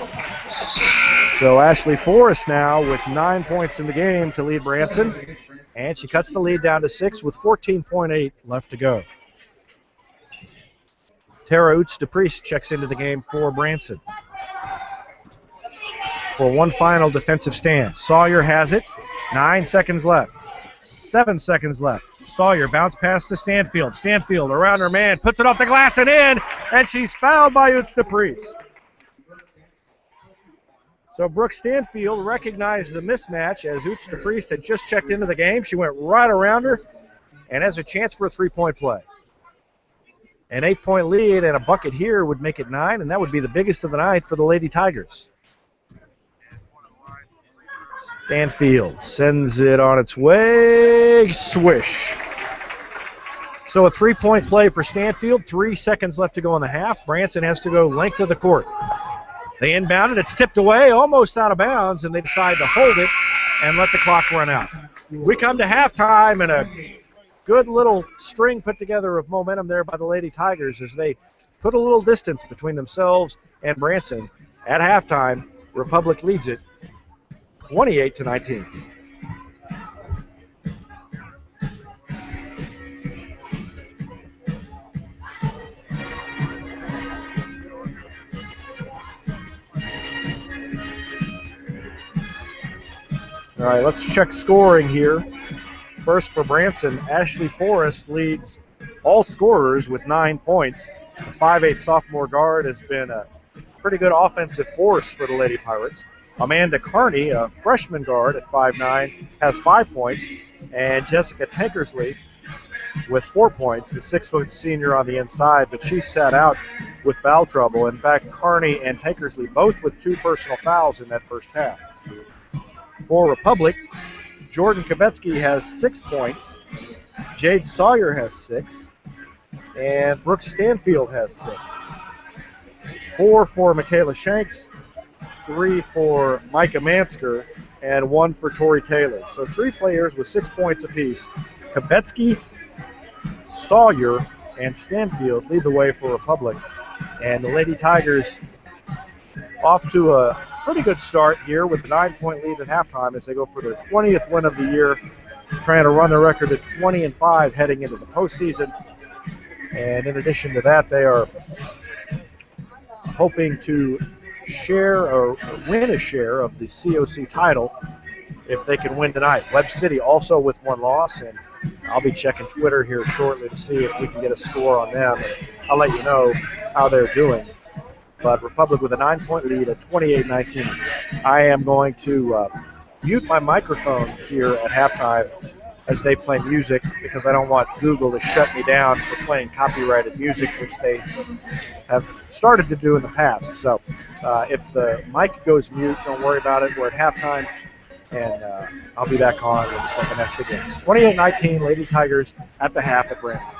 So Ashley Forrest now with 9 points in the game to lead Branson. And she cuts the lead down to 6 with 14.8 left to go. Tara Oots-DePriest checks into the game for Branson. For one final defensive stand. Sawyer has it. 9 seconds left. 7 seconds left. Sawyer bounce pass to Stanfield. Stanfield around her man. Puts it off the glass and in. And she's fouled by Oots-DePriest. So Brooke Stanfield recognized the mismatch as Oots-DePriest had just checked into the game. She went right around her and has a chance for a 3-point play. An 8-point lead and a bucket here would make it 9, and that would be the biggest of the night for the Lady Tigers. Stanfield sends it on its way. Swish. So a 3-point play for Stanfield. 3 seconds left to go in the half. Branson has to go length of the court. They inbound it. It's tipped away, almost out of bounds, and they decide to hold it and let the clock run out. We come to halftime, and a good little string put together of momentum there by the Lady Tigers as they put a little distance between themselves and Branson. At halftime, Republic leads it 28-19. All right, let's check scoring here. First for Branson, Ashley Forrest leads all scorers with 9 points. The 5'8" sophomore guard has been a pretty good offensive force for the Lady Pirates. Amanda Carney, a freshman guard at 5'9", has 5 points. And Jessica Tankersley with 4 points, the 6-foot senior on the inside, but she sat out with foul trouble. In fact, Carney and Tankersley both with 2 personal fouls in that first half. For Republic, Jordan Kovetsky has 6 points, Jade Sawyer has 6, and Brooke Stanfield has 6. 4 for Michaela Shanks, 3 for Micah Mansker, and 1 for Tori Taylor. So 3 players with 6 points apiece. Kovetsky, Sawyer, and Stanfield lead the way for Republic. And the Lady Tigers off to a pretty good start here with a 9-point lead at halftime as they go for their 20th win of the year, trying to run the record to 20-5 heading into the postseason. And in addition to that, they are hoping to share or win a share of the COC title if they can win tonight. Webb City also with one loss, and I'll be checking Twitter here shortly to see if we can get a score on them. And I'll let you know how they're doing. But Republic with a 9-point lead at 28-19. I am going to mute my microphone here at halftime as they play music because I don't want Google to shut me down for playing copyrighted music, which they have started to do in the past. So if the mic goes mute, don't worry about it. We're at halftime, and I'll be back on when the second half begins. 28-19, Lady Tigers at the half at Branson.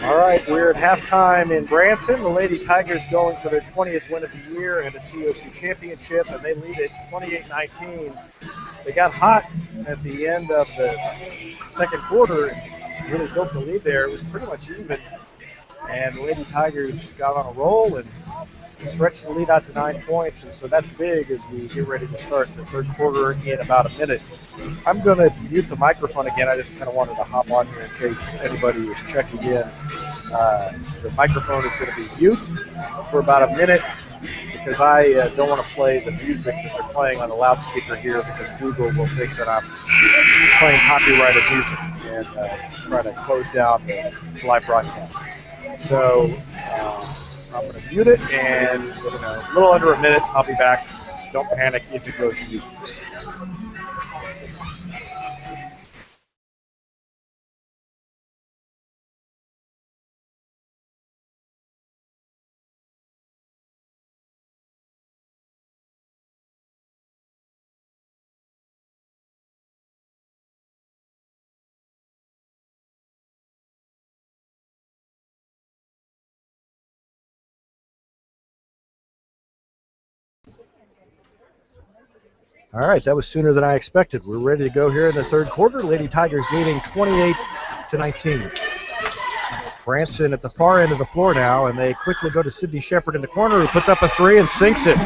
All right, we're at halftime in Branson. The Lady Tigers going for their 20th win of the year and a COC championship, and they lead it 28-19. They got hot at the end of the second quarter and really built the lead there. It was pretty much even, and the Lady Tigers got on a roll and stretched the lead out to 9 points, and so that's big as we get ready to start the third quarter in about a minute. I'm going to mute the microphone again. I just kind of wanted to hop on here in case anybody is checking in. The microphone is going to be mute for about a minute because I don't want to play the music that they're playing on the loudspeaker here because Google will think that I'm playing copyrighted music and try to close down the live broadcast. So I'm going to mute it, and a little under a minute, I'll be back. Don't panic if it goes mute. All right, that was sooner than I expected. We're ready to go here in the third quarter. Lady Tigers leading 28-19. Branson at the far end of the floor now, and they quickly go to Sydney Shepard in the corner, who puts up a three and sinks it.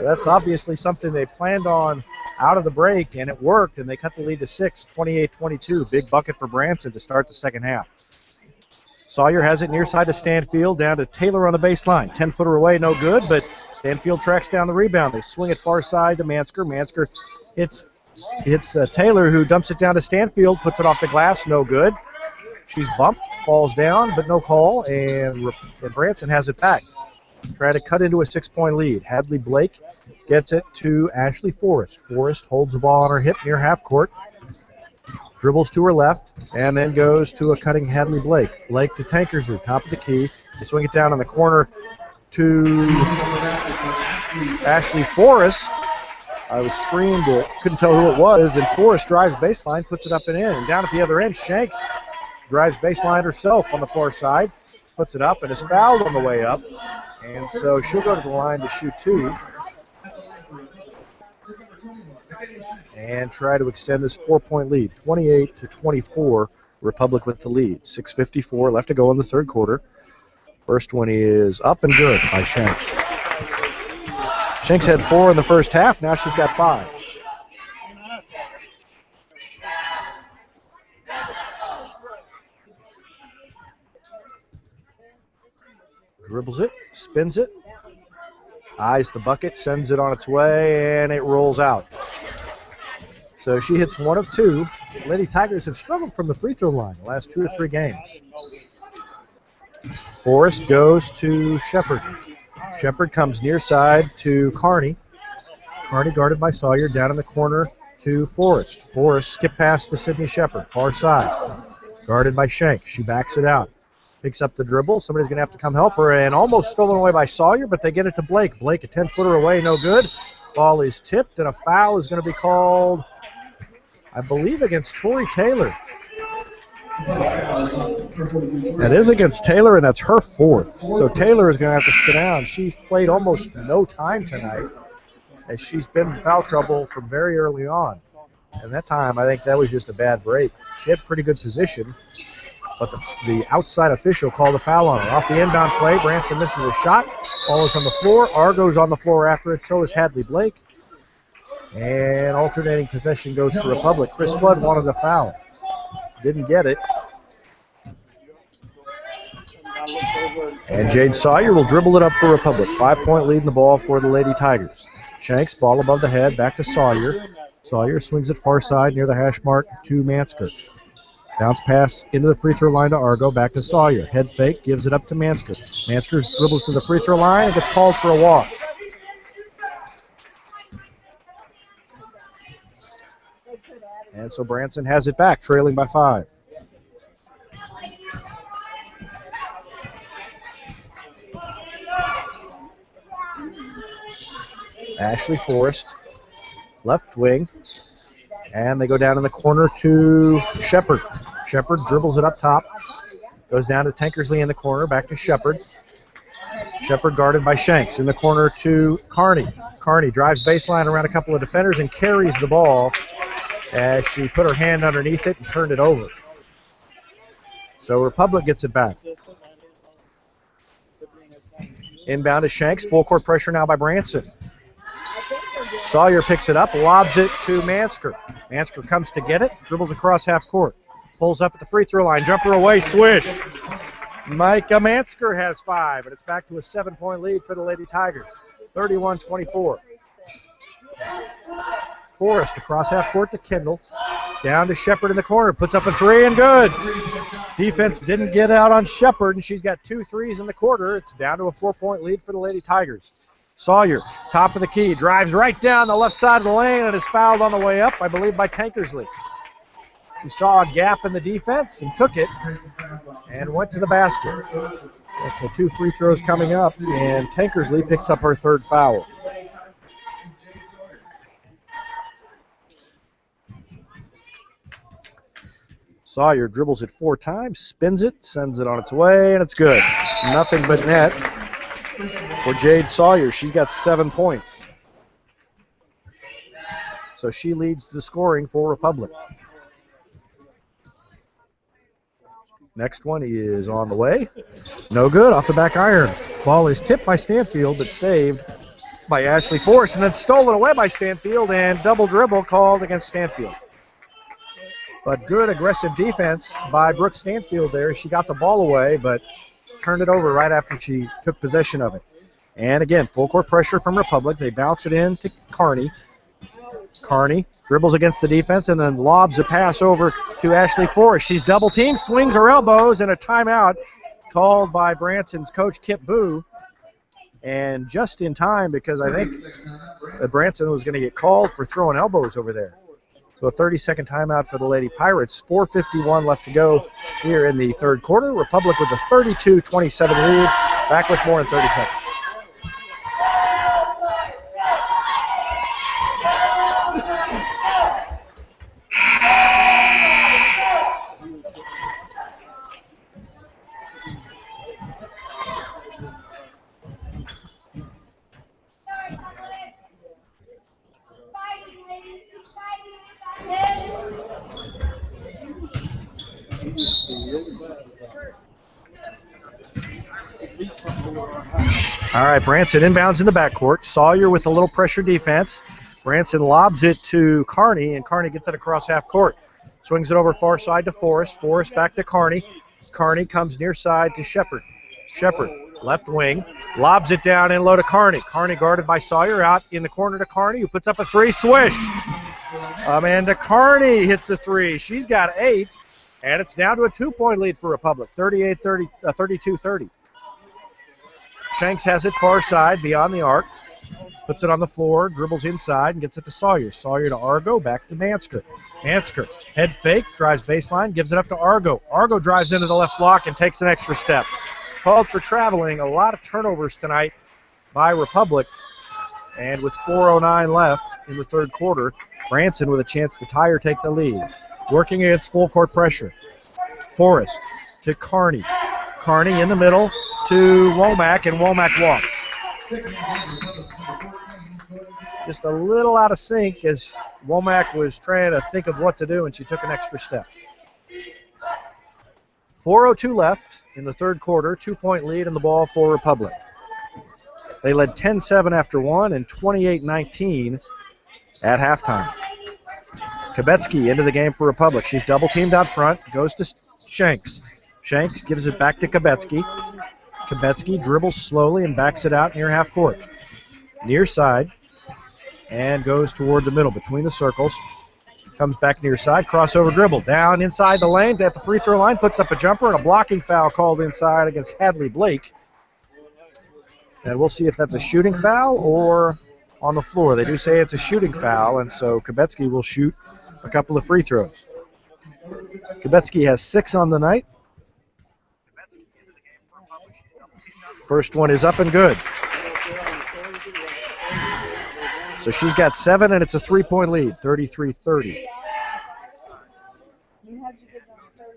That's obviously something they planned on out of the break, and it worked, and they cut the lead to 6, 28-22. Big bucket for Branson to start the second half. Sawyer has it near side to Stanfield, down to Taylor on the baseline. 10-footer away, no good, but Stanfield tracks down the rebound. They swing it far side to Mansker. Mansker hits Taylor, who dumps it down to Stanfield, puts it off the glass, no good. She's bumped, falls down, but no call, and Branson has it back. Trying to cut into a 6-point lead. Hadley Blake gets it to Ashley Forrest. Forrest holds the ball on her hip near half court. Dribbles to her left, and then goes to a cutting Hadley Blake. Blake to Tankersley, top of the key. They swing it down in the corner to Ashley Forrest. I was screamed, couldn't tell who it was, and Forrest drives baseline, puts it up and in. And down at the other end, Shanks drives baseline herself on the far side, puts it up, and is fouled on the way up. And so she'll go to the line to shoot two and try to extend this 4-point lead, 28-24, Republic with the lead. 6:54 left to go in the third quarter. First one is up and good by Shanks. Shanks had 4 in the first half, now she's got 5. Dribbles it, spins it, eyes the bucket, sends it on its way, and it rolls out. So she hits 1 of 2. Lady Tigers have struggled from the free throw line the last 2 or 3 games. Forrest goes to Shepard. Shepard comes near side to Carney. Carney guarded by Sawyer, down in the corner to Forrest. Forrest skip pass to Sydney Shepard, far side. Guarded by Shank. She backs it out. Picks up the dribble. Somebody's going to have to come help her, and almost stolen away by Sawyer, but they get it to Blake. Blake, a 10-footer away, no good. Ball is tipped, and a foul is going to be called, I believe, against Tori Taylor. That is against Taylor, and that's her 4th. So Taylor is going to have to sit down. She's played almost no time tonight, as she's been in foul trouble from very early on. And that time, I think that was just a bad break. She had pretty good position, but the outside official called a foul on her. Off the inbound play, Branson misses a shot. Ball is on the floor. Argo's on the floor after it. So is Hadley Blake. And alternating possession goes to Republic. Chris Flood wanted a foul. Didn't get it. And Jade Sawyer will dribble it up for Republic. 5-point lead in the ball for the Lady Tigers. Shanks, ball above the head, back to Sawyer. Sawyer swings it far side near the hash mark to Mansker. Bounce pass into the free throw line to Argo, back to Sawyer. Head fake, gives it up to Mansker. Mansker dribbles to the free throw line and gets called for a walk. And so Branson has it back, trailing by 5. Ashley Forrest, left wing, and they go down in the corner to Shepard. Shepard dribbles it up top. Goes down to Tankersley in the corner. Back to Shepard. Shepard guarded by Shanks. In the corner to Carney. Carney drives baseline around a couple of defenders and carries the ball as she put her hand underneath it and turned it over. So Republic gets it back. Inbound to Shanks. Full court pressure now by Branson. Sawyer picks it up, lobs it to Mansker. Mansker comes to get it, dribbles across half court. Pulls up at the free throw line, jumper away, swish. Micah Mansker has 5, and it's back to a 7-point lead for the Lady Tigers. 31-24. Forrest across half court to Kendall. Down to Shepard in the corner, puts up a 3 and good. Defense didn't get out on Shepard, and she's got 2 threes in the quarter. It's down to a 4-point lead for the Lady Tigers. Sawyer, top of the key, drives right down the left side of the lane and is fouled on the way up, I believe, by Tankersley. She saw a gap in the defense and took it and went to the basket. And so 2 free throws coming up, and Tankersley picks up her 3rd foul. Sawyer dribbles it 4 times, spins it, sends it on its way, and it's good. Nothing but net for Jade Sawyer. She's got 7 points. So she leads the scoring for Republic. Next one is on the way. No good, off the back iron. Ball is tipped by Stanfield, but saved by Ashley Forrest, and then stolen away by Stanfield, and double dribble called against Stanfield. But good aggressive defense by Brooke Stanfield there. She got the ball away, but turned it over right after she took possession of it. And again, full court pressure from Republic. They bounce it in to Carney. Carney dribbles against the defense and then lobs a pass over to Ashley Forrest. She's double teamed, swings her elbows, and a timeout called by Branson's coach, Kip Boo. And just in time, because I think that Branson was going to get called for throwing elbows over there. So a 30-second timeout for the Lady Pirates. 4:51 left to go here in the 3rd quarter. Republic with a 32-27 lead. Back with more in 30 seconds. All right, Branson inbounds in the backcourt. Sawyer with a little pressure defense. Branson lobs it to Carney, and Carney gets it across half court. Swings it over far side to Forrest. Forrest back to Carney. Carney comes near side to Shepard. Shepard, left wing, lobs it down in low to Carney. Carney guarded by Sawyer, out in the corner to Carney, who puts up a 3, swish. Amanda Carney hits a 3. She's got 8, and it's down to a 2-point lead for Republic, 32-30. Shanks has it far side beyond the arc. Puts it on the floor, dribbles inside, and gets it to Sawyer. Sawyer to Argo, back to Mansker. Mansker, head fake, drives baseline, gives it up to Argo. Argo drives into the left block and takes an extra step. Called for traveling. A lot of turnovers tonight by Republic. And with 4:09 left in the 3rd quarter, Branson with a chance to tie or take the lead. Working against full court pressure. Forrest to Carney. Carney in the middle to Womack, and Womack walks. Just a little out of sync as Womack was trying to think of what to do, and she took an extra step. 4:02 left in the 3rd quarter, 2-point lead in the ball for Republic. They led 10-7 after 1 and 28-19 at halftime. Kabetsky into the game for Republic. She's double teamed out front, goes to Shanks. Shanks gives it back to Kabetsky. Kabetsky dribbles slowly and backs it out near half court. Near side, and goes toward the middle between the circles. Comes back near side, crossover dribble. Down inside the lane at the free throw line, puts up a jumper, and a blocking foul called inside against Hadley Blake. And we'll see if that's a shooting foul or on the floor. They do say it's a shooting foul, and so Kabetsky will shoot a couple of free throws. Kabetsky has 6 on the night. First one is up and good. So she's got 7, and it's a 3-point lead, 33-30. You had to get on Thursday.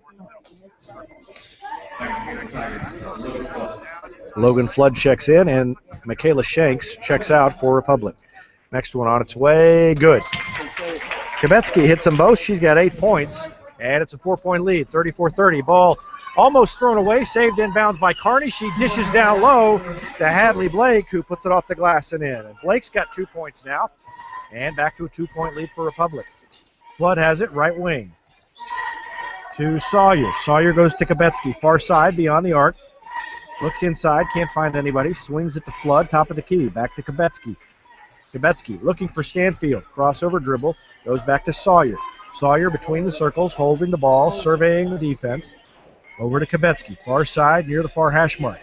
Logan Flood checks in, and Michaela Shanks checks out for Republic. Next one on its way, good. Kubetsky hits them both. She's got 8 points, and it's a 4-point lead, 34-30. Ball almost thrown away, saved inbounds by Carney. She dishes down low to Hadley Blake, who puts it off the glass and in. And Blake's got 2 points now, and back to a 2-point lead for Republic. Flood has it, right wing to Sawyer. Sawyer goes to Kubetsky, far side beyond the arc. Looks inside, can't find anybody. Swings it to Flood, top of the key. Back to Kubetsky. Kubetsky looking for Stanfield. Crossover dribble. Goes back to Sawyer. Sawyer between the circles, holding the ball, surveying the defense. Over to Kubetsky. Far side, near the far hash mark.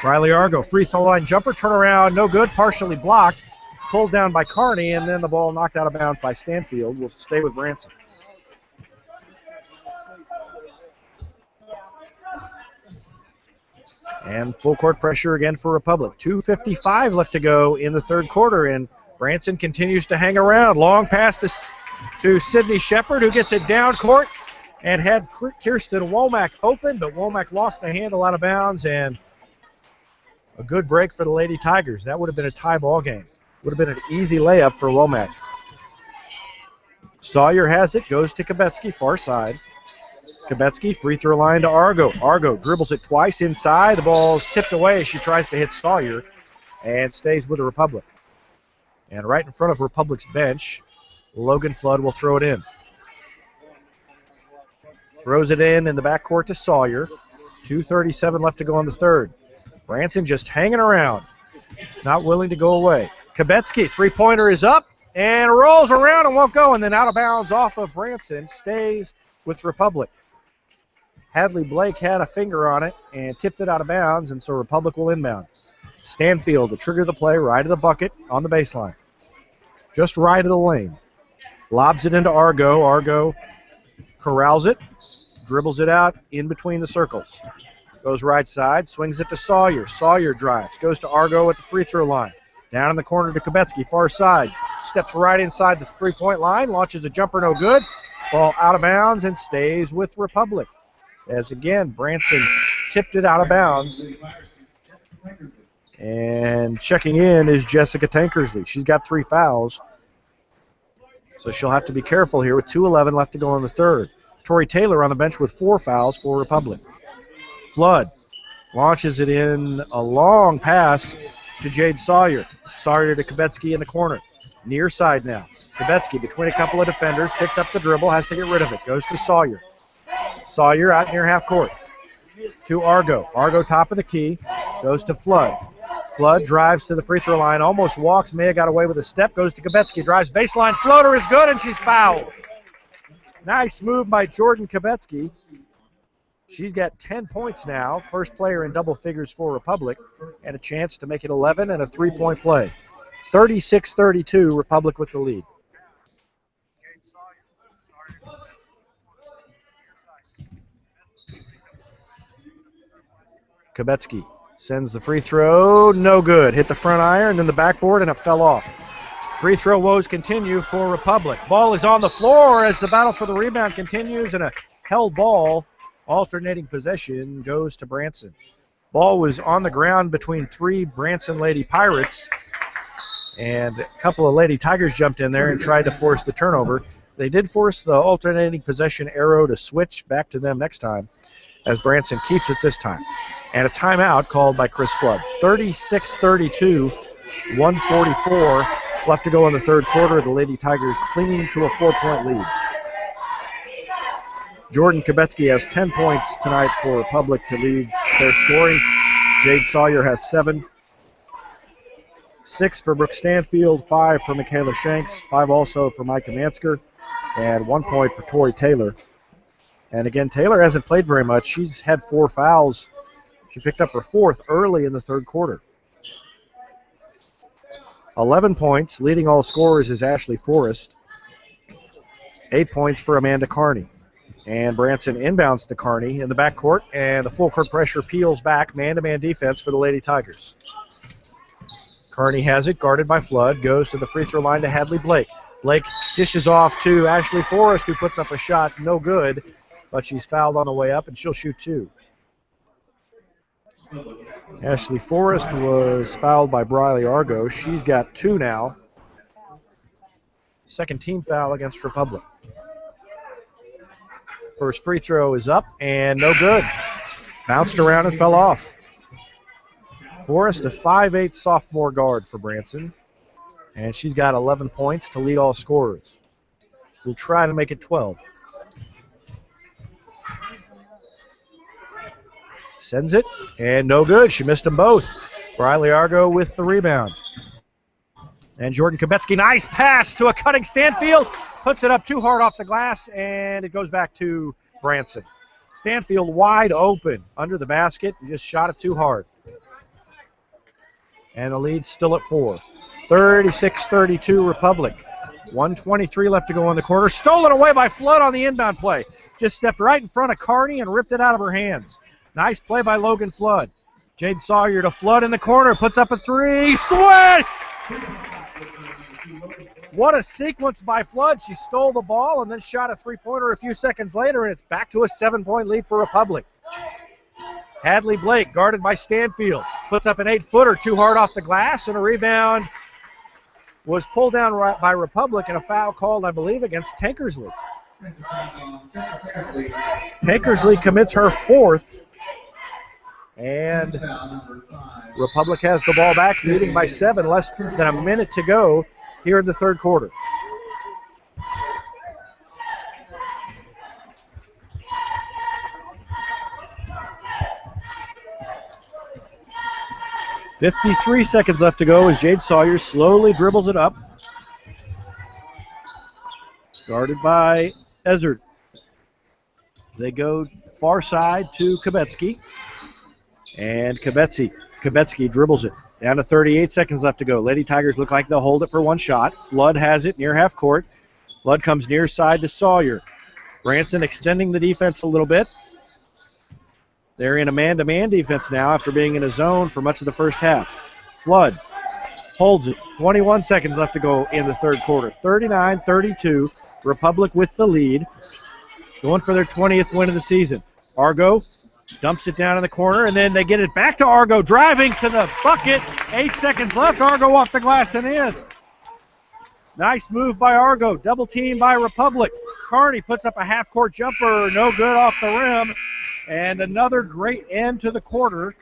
Riley Argo, free throw line jumper. Turnaround, no good. Partially blocked. Pulled down by Carney, and then the ball knocked out of bounds by Stanfield. Will stay with Branson. And full court pressure again for Republic. 2:55 left to go in the third quarter, and Branson continues to hang around. Long pass to Sydney Shepard, who gets it down court and had Kirsten Womack open, but Womack lost the handle out of bounds, and a good break for the Lady Tigers. That would have been a tie ball game. Would have been an easy layup for Womack. Sawyer has it, goes to Kubetsky, far side. Kubetsky, free throw line to Argo. Argo dribbles it twice inside. The ball's tipped away. She tries to hit Sawyer and stays with the Republic. And right in front of Republic's bench, Logan Flood will throw it in. Throws it in the backcourt to Sawyer. 2:37 left to go in the third. Branson just hanging around, not willing to go away. Kubetsky, three-pointer is up and rolls around and won't go, and then out of bounds off of Branson, stays with Republic. Hadley Blake had a finger on it and tipped it out of bounds, and so Republic will inbound. Stanfield to trigger the play, right of the bucket on the baseline. Just right of the lane. Lobs it into Argo. Argo corrals it, dribbles it out in between the circles. Goes right side, swings it to Sawyer. Sawyer drives, goes to Argo at the free throw line. Down in the corner to Kubetsky, far side. Steps right inside the three-point line, launches a jumper, no good. Ball out of bounds and stays with Republic. As again, Branson tipped it out of bounds. And checking in is Jessica Tankersley. She's got 3 fouls. So she'll have to be careful here with 2:11 left to go in the third. Tori Taylor on the bench with 4 fouls for Republic. Flood launches it in a long pass to Jade Sawyer. Sawyer to Kubetsky in the corner. Near side now. Kubetsky between a couple of defenders, picks up the dribble, has to get rid of it. Goes to Sawyer. Sawyer out near half court. To Argo. Argo top of the key. Goes to Flood. Flood drives to the free throw line, almost walks, may have got away with a step, goes to Kubetsky, drives baseline, floater is good, and she's fouled. Nice move by Jordan Kubetsky. She's got 10 points now, first player in double figures for Republic, and a chance to make it 11 and a 3-point play. 36-32, Republic with the lead. Kubetsky sends the free throw, no good. Hit the front iron, then the backboard, and it fell off. Free throw woes continue for Republic. Ball is on the floor as the battle for the rebound continues, and a held ball, alternating possession, goes to Branson. Ball was on the ground between 3 Branson Lady Pirates, and a couple of Lady Tigers jumped in there and tried to force the turnover. They did force the alternating possession arrow to switch back to them next time, as Branson keeps it this time. And a timeout called by Chris Flood. 36-32, 1:44 left to go in the third quarter. The Lady Tigers clinging to a 4-point lead. Jordan Kubetsky has 10 points tonight for Republic to lead their scoring. Jade Sawyer has 7. 6 for Brooke Stanfield, 5 for Michaela Shanks, 5 also for Micah Mansker, and 1 point for Tori Taylor. And again, Taylor hasn't played very much. She's had 4 fouls. She picked up her 4th early in the third quarter. 11 points. Leading all scorers is Ashley Forrest. 8 points for Amanda Carney. And Branson inbounds to Carney in the backcourt, and the full court pressure peels back. Man-to-man defense for the Lady Tigers. Carney has it, guarded by Flood. Goes to the free throw line to Hadley Blake. Blake dishes off to Ashley Forrest, who puts up a shot, no good. but she's fouled on the way up, and she'll shoot 2. Ashley Forrest was fouled by Briley Argo. She's got 2 now. Second team foul against Republic. First free throw is up and no good. Bounced around and fell off. Forrest, a 5'8" sophomore guard for Branson. And she's got 11 points to lead all scorers. We'll try to make it 12. Sends it, and no good. She missed them both. Briley Argo with the rebound. And Jordan Kabetsky, nice pass to a cutting Stanfield. Puts it up too hard off the glass, and it goes back to Branson. Stanfield wide open under the basket. He just shot it too hard. And the lead's still at 4. 36-32 Republic. 1:23 left to go in the quarter. Stolen away by Flood on the inbound play. Just stepped right in front of Carney and ripped it out of her hands. Nice play by Logan Flood. Jade Sawyer to Flood in the corner. Puts up a 3. Sweat! What a sequence by Flood. She stole the ball and then shot a three-pointer a few seconds later, and it's back to a 7-point lead for Republic. Hadley Blake, guarded by Stanfield, puts up an 8-footer too hard off the glass, and a rebound was pulled down by Republic, and a foul called, I believe, against Tankersley. Tankersley commits her 4th, and Republic has the ball back, leading by 7, less than a minute to go here in the third quarter. .53 seconds left to go as Jade Sawyer slowly dribbles it up. Guarded by Ezzard. They go far side to Kabetsky. And Kabetsky dribbles it. Down to 38 seconds left to go. Lady Tigers look like they'll hold it for one shot. Flood has it near half court. Flood comes near side to Sawyer. Branson extending the defense a little bit. They're in a man-to-man defense now after being in a zone for much of the first half. Flood holds it. 21 seconds left to go in the third quarter. 39-32. Republic with the lead. Going for their 20th win of the season. Argo dumps it down in the corner, and then they get it back to Argo, driving to the bucket. 8 seconds left. Argo off the glass and in. Nice move by Argo. Double team by Republic. Carney puts up a half-court jumper. No good off the rim. And another great end to the quarter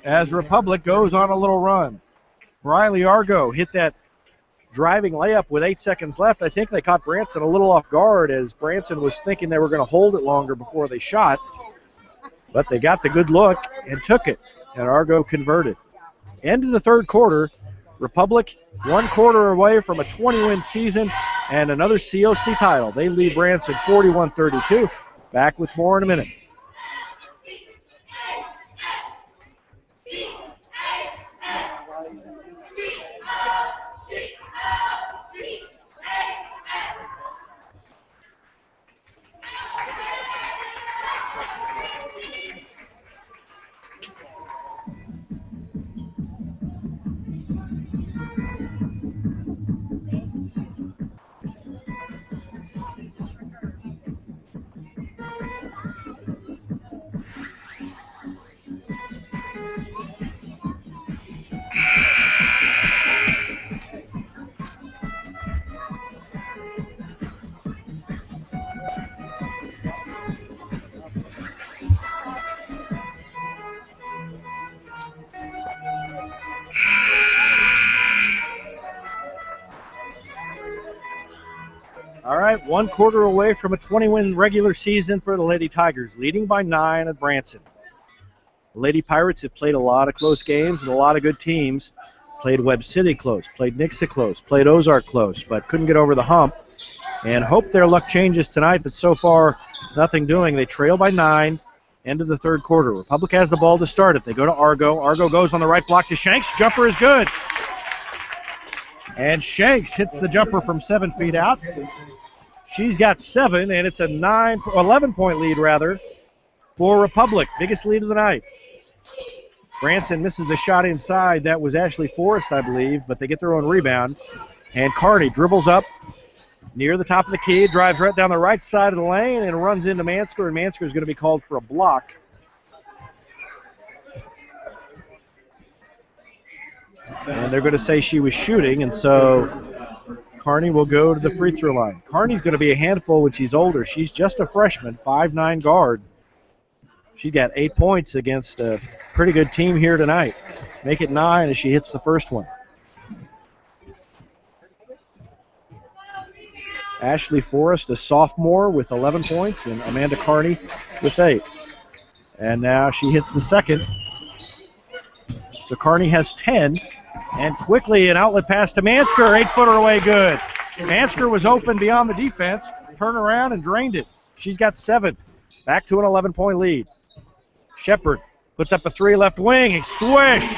as Republic goes on a little run. Briley Argo hit that driving layup with 8 seconds left. I think they caught Branson a little off guard as Branson was thinking they were going to hold it longer before they shot. But they got the good look and took it, and Argo converted. End of the third quarter, Republic 1 quarter away from a 20-win season and another COC title. They lead Branson 41-32. Back with more in a minute. All right, 1 quarter away from a 20-win regular season for the Lady Tigers, leading by 9 at Branson. The Lady Pirates have played a lot of close games with a lot of good teams. Played Webb City close, played Nixa close, played Ozark close, but couldn't get over the hump. And hope their luck changes tonight, but so far, nothing doing. They trail by 9, end of the third quarter. Republic has the ball to start it. They go to Argo. Argo goes on the right block to Shanks. Jumper is good. And Shanks hits the jumper from 7 feet out. She's got 7, and it's a 11-point lead, rather, for Republic. Biggest lead of the night. Branson misses a shot inside. That was Ashley Forrest, I believe, but they get their own rebound. And Carney dribbles up near the top of the key, drives right down the right side of the lane and runs into Mansker, and Mansker is going to be called for a block. And they're going to say she was shooting, and so Carney will go to the free throw line. Carney's going to be a handful when she's older. She's just a freshman, 5'9" guard. She's got 8 points against a pretty good team here tonight. Make it 9 as she hits the first one. Ashley Forrest, a sophomore, with 11 points, and Amanda Carney with 8. And now she hits the second. So Carney has 10. And quickly an outlet pass to Mansker, 8-footer away, good. Mansker was open beyond the defense, turned around and drained it. She's got 7. Back to an 11-point lead. Shepard puts up a 3 left wing, a swish.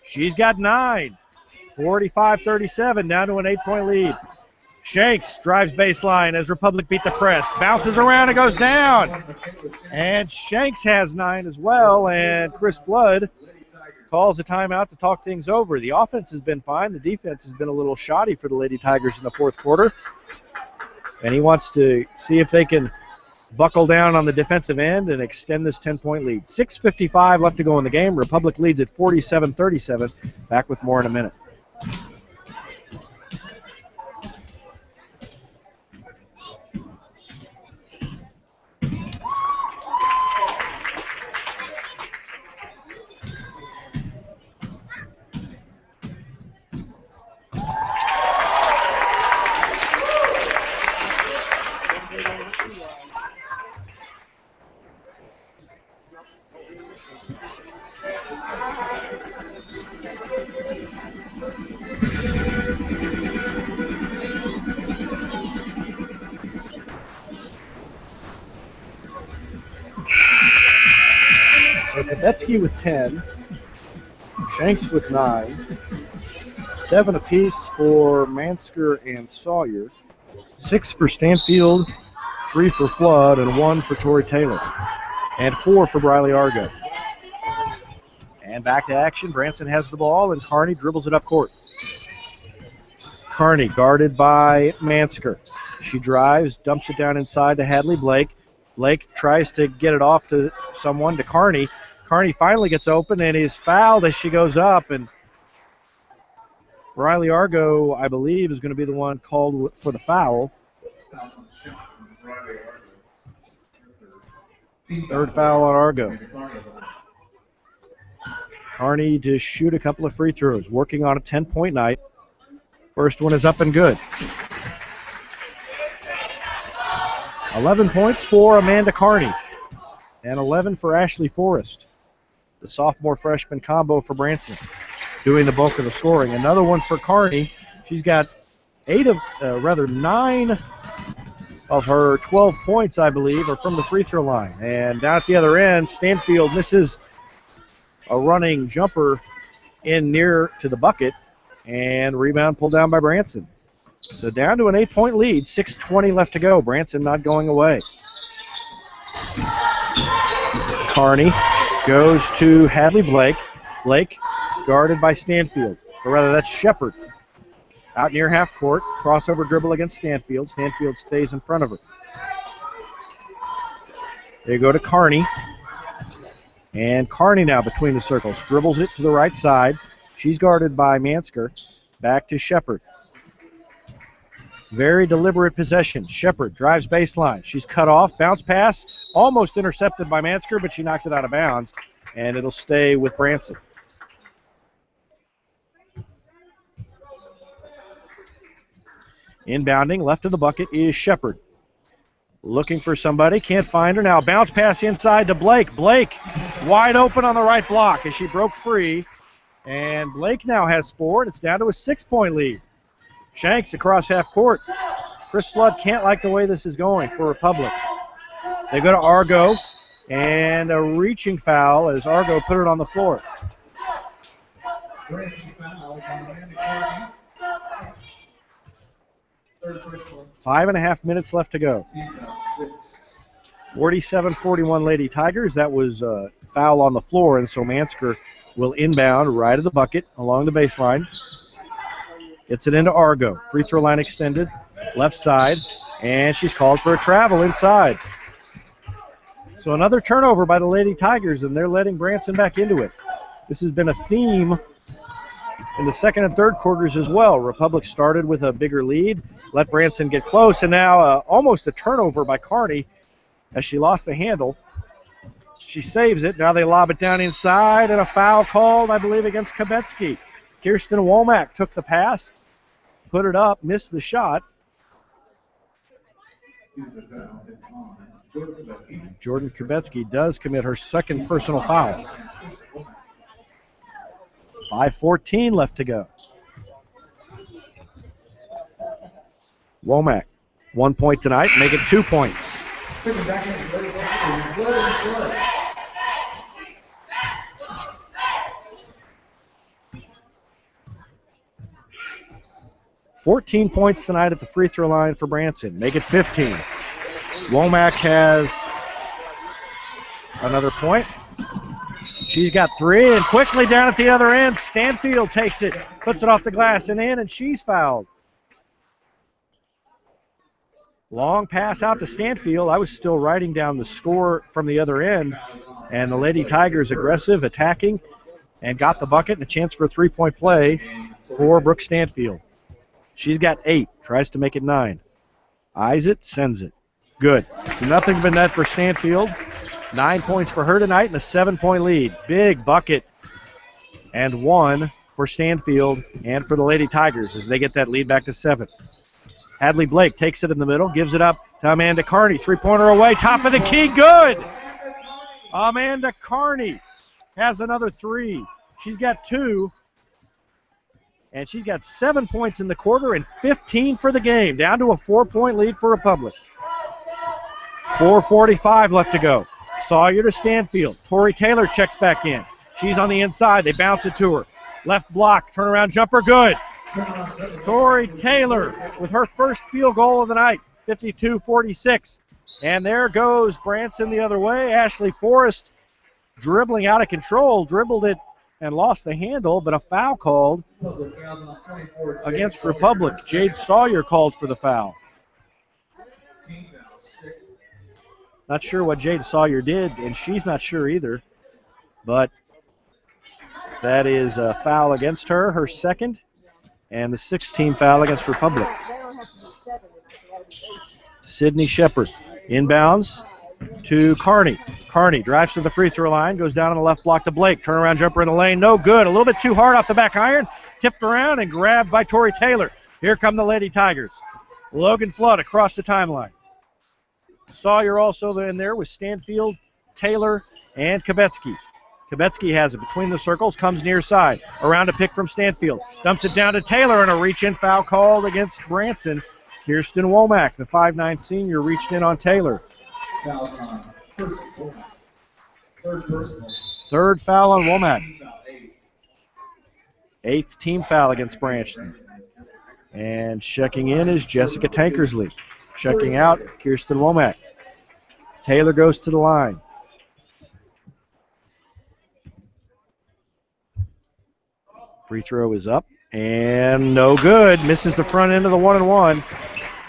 She's got 9. 45-37, down to an 8-point lead. Shanks drives baseline as Republic beat the press. Bounces around and goes down. And Shanks has 9 as well, and Chris Flood calls a timeout to talk things over. The offense has been fine. The defense has been a little shoddy for the Lady Tigers in the fourth quarter. And he wants to see if they can buckle down on the defensive end and extend this 10-point lead. 6:55 left to go in the game. Republic leads at 47-37. Back with more in a minute. Kabetsky with 10, Shanks with 9, 7 apiece for Mansker and Sawyer, 6 for Stanfield, 3 for Flood, and 1 for Tori Taylor, and 4 for Briley Argo. And back to action. Branson has the ball, and Carney dribbles it up court. Carney guarded by Mansker. She drives, dumps it down inside to Hadley Blake. Blake tries to get it off to someone, to Carney. Carney finally gets open and is fouled as she goes up, and Riley Argo, I believe, is going to be the one called for the foul. Third foul on Argo. Carney to shoot a couple of free throws, working on a 10-point night. First one is up and good. 11 points for Amanda Carney and 11 for Ashley Forrest. The sophomore freshman combo for Branson doing the bulk of the scoring. Another one for Carney. She's got 9 of her 12 points, I believe, are from the free throw line. And down at the other end, Stanfield misses a running jumper in near to the bucket, and rebound pulled down by Branson. So down to an 8-point lead, 6:20 left to go. Branson not going away. Carney goes to Hadley Blake. Blake guarded by Stanfield. Or rather, that's Shepard. Out near half court. Crossover dribble against Stanfield. Stanfield stays in front of her. They go to Carney. And Carney now between the circles. Dribbles it to the right side. She's guarded by Mansker. Back to Shepard. Very deliberate possession. Shepard drives baseline. She's cut off. Bounce pass. Almost intercepted by Mansker, but she knocks it out of bounds. And it'll stay with Branson. Inbounding, left of the bucket is Shepard. Looking for somebody, can't find her now. Bounce pass inside to Blake. Blake wide open on the right block as she broke free. And Blake now has 4, and it's down to a 6-point lead. Shanks across half court. Chris Flood can't like the way this is going for Republic. They go to Argo, and a reaching foul as Argo put it on the floor. 5.5 minutes left to go. 47-41 Lady Tigers. That was a foul on the floor, and so Mansker will inbound right at the bucket along the baseline. Gets it into Argo. Free throw line extended. Left side. And she's called for a travel inside. So another turnover by the Lady Tigers, and they're letting Branson back into it. This has been a theme in the second and third quarters as well. Republic started with a bigger lead, let Branson get close, and now almost a turnover by Carney as she lost the handle. She saves it. Now they lob it down inside, and a foul called, I believe, against Kubetsky. Kirsten Womack took the pass, put it up, missed the shot. Jordan Kubetsky does commit her second personal foul. 5:14 left to go. Womack, 1 point tonight, make it 2 points. 14 points tonight at the free throw line for Branson. Make it 15. Womack has another point. She's got 3, and quickly down at the other end, Stanfield takes it, puts it off the glass and in, and she's fouled. Long pass out to Stanfield. I was still writing down the score from the other end, and the Lady Tigers aggressive, attacking, and got the bucket and a chance for a three-point play for Brooke Stanfield. She's got 8, tries to make it 9. Eyes it, sends it. Good. Nothing but net for Stanfield. 9 points for her tonight and a 7-point lead. Big bucket and 1 for Stanfield and for the Lady Tigers as they get that lead back to 7. Hadley Blake takes it in the middle, gives it up to Amanda Carney. Three-pointer away, top of the key, good! Amanda Carney has another 3. She's got 2. And she's got 7 points in the quarter and 15 for the game, down to a 4-point lead for Republic. 4:45 left to go. Sawyer to Stanfield. Tori Taylor checks back in. She's on the inside. They bounce it to her. Left block, turnaround jumper, good. Tori Taylor with her first field goal of the night, 52-46. And there goes Branson the other way. Ashley Forrest dribbling out of control, dribbled it and lost the handle, but a foul called against Republic. Jade Sawyer called for the foul. Not sure what Jade Sawyer did, and she's not sure either, but that is a foul against her, her second, and the 6th-team foul against Republic. Sydney Shepard inbounds to Carney. Carney drives to the free throw line, goes down on the left block to Blake. Turnaround jumper in the lane, no good. A little bit too hard off the back iron. Tipped around and grabbed by Tori Taylor. Here come the Lady Tigers. Logan Flood across the timeline. Sawyer also in there with Stanfield, Taylor, and Kubetsky. Kubetsky has it between the circles, comes near side. Around a pick from Stanfield. Dumps it down to Taylor, and a reach-in foul called against Branson. Kirsten Womack, the 5'9 senior, reached in on Taylor. Third foul on Womack. 8th team foul against Branson. And checking in is Jessica Tankersley. Checking out, Kirsten Womack. Taylor goes to the line. Free throw is up and no good. Misses the front end of the 1-and-1.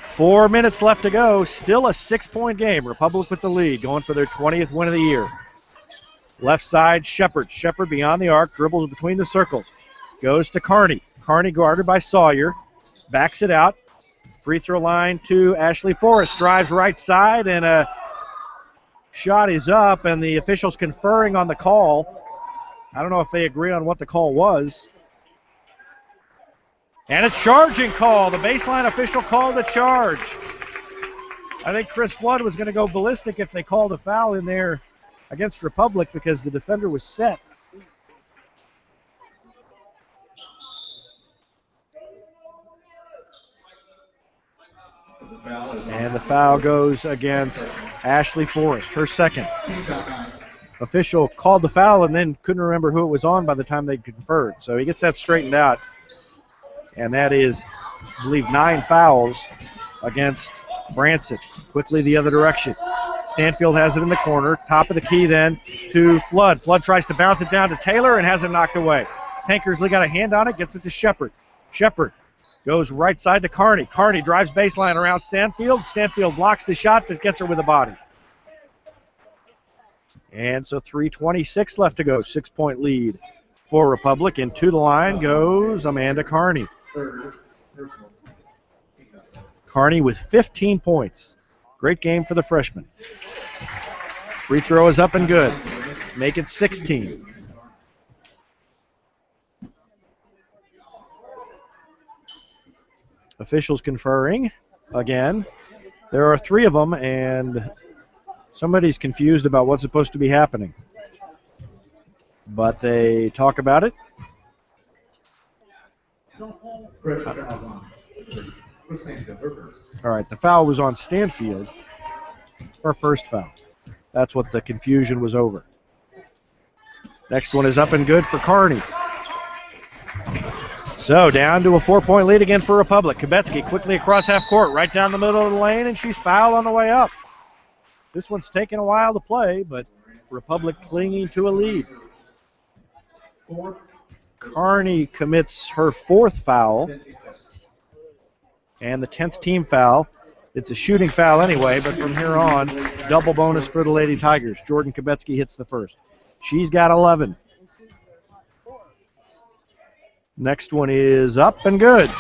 4 minutes left to go. Still a 6-point game. Republic with the lead, going for their 20th win of the year. Left side, Shepard. Shepard beyond the arc, dribbles between the circles. Goes to Carney. Carney guarded by Sawyer. Backs it out. Free throw line to Ashley Forrest. Drives right side, and a shot is up, and the officials conferring on the call. I don't know if they agree on what the call was. And a charging call. The baseline official called a charge. I think Chris Flood was going to go ballistic if they called a foul in there against Republic because the defender was set. And the foul goes against Ashley Forrest, her second. Official called the foul and then couldn't remember who it was on by the time they conferred. So he gets that straightened out. And that is, I believe, 9 fouls against Branson. Quickly the other direction. Stanfield has it in the corner. Top of the key then to Flood. Flood tries to bounce it down to Taylor and has it knocked away. Tankersley got a hand on it, gets it to Shepard. Shepard Goes right side to Carney. Carney drives baseline around Stanfield. Stanfield blocks the shot, but gets her with the body. And so 3:26 left to go. 6-point lead for Republic. And to the line goes Amanda Carney. Carney with 15 points. Great game for the freshman. Free throw is up and good. Make it 16. Officials conferring again. There are 3 of them, and somebody's confused about what's supposed to be happening. But they talk about it. All right, the foul was on Stanfield. Her first foul. That's what the confusion was over. Next one is up and good for Carney. So down to a 4-point lead again for Republic. Kubetsky quickly across half court, right down the middle of the lane, and she's fouled on the way up. This one's taken a while to play, but Republic clinging to a lead. Carney commits her 4th foul and the 10th team foul. It's a shooting foul anyway, but from here on, double bonus for the Lady Tigers. Jordan Kubetsky hits the first. She's got 11. Next one is up and good.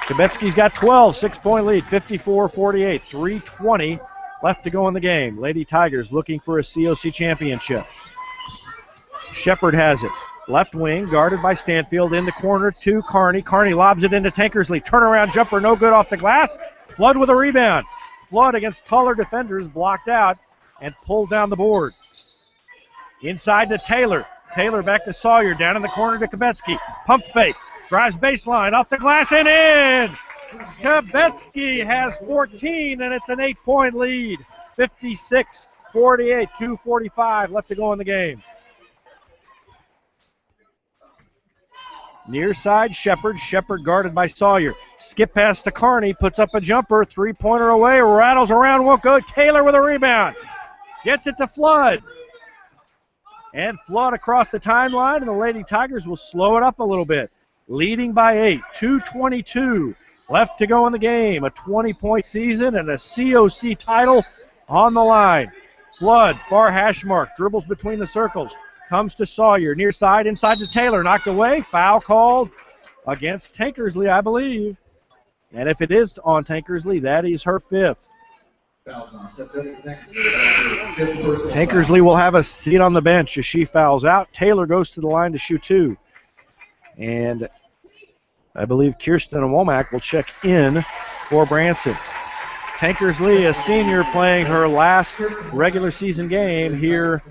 Kubetsky's got 12, 6-point lead, 54-48, 3:20 left to go in the game. Lady Tigers looking for a COC championship. Shepard has it. Left wing, guarded by Stanfield, in the corner to Carney. Carney lobs it into Tankersley. Turnaround jumper, no good off the glass. Flood with a rebound. Flood against taller defenders, blocked out and pulled down the board. Inside to Taylor. Taylor back to Sawyer, down in the corner to Kubetsky. Pump fake, drives baseline, off the glass and in! Kubetsky has 14, and it's an 8-point lead. 56-48, 2:45 left to go in the game. Near side, Shepard. Shepard guarded by Sawyer. Skip pass to Carney, puts up a jumper, 3-pointer away, rattles around, won't go. Taylor with a rebound. Gets it to Flood. And Flood across the timeline, and the Lady Tigers will slow it up a little bit. Leading by 8, 2:22 left to go in the game. A 20-point season and a COC title on the line. Flood, far hash mark, dribbles between the circles. Comes to Sawyer, near side, inside to Taylor, knocked away. Foul called against Tankersley, I believe. And if it is on Tankersley, that is her 5th. Tankersley will have a seat on the bench as she fouls out. Taylor goes to the line to shoot 2. And I believe Kirsten Womack will check in for Branson. Tankersley, a senior, playing her last regular season game here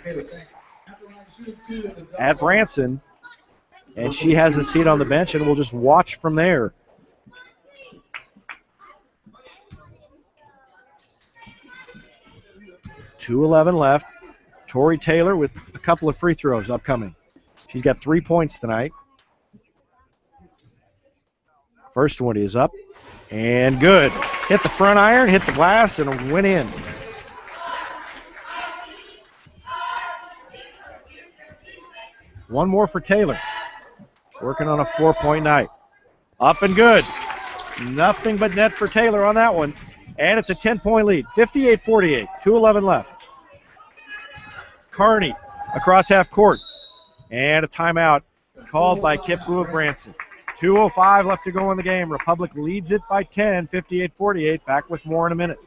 at Branson, and she has a seat on the bench, and we'll just watch from there. .211 left. Tori Taylor with a couple of free throws upcoming. She's got 3 points tonight. First one is up and good. Hit the front iron, hit the glass, and went in. One more for Taylor. Working on a 4-point night. Up and good. Nothing but net for Taylor on that one. And it's a 10-point lead. 58-48. 2:11 left. Carney across half court. And a timeout called by Kip Boo of Branson. 2:05 left to go in the game. Republic leads it by 10, 58-48. Back with more in a minute.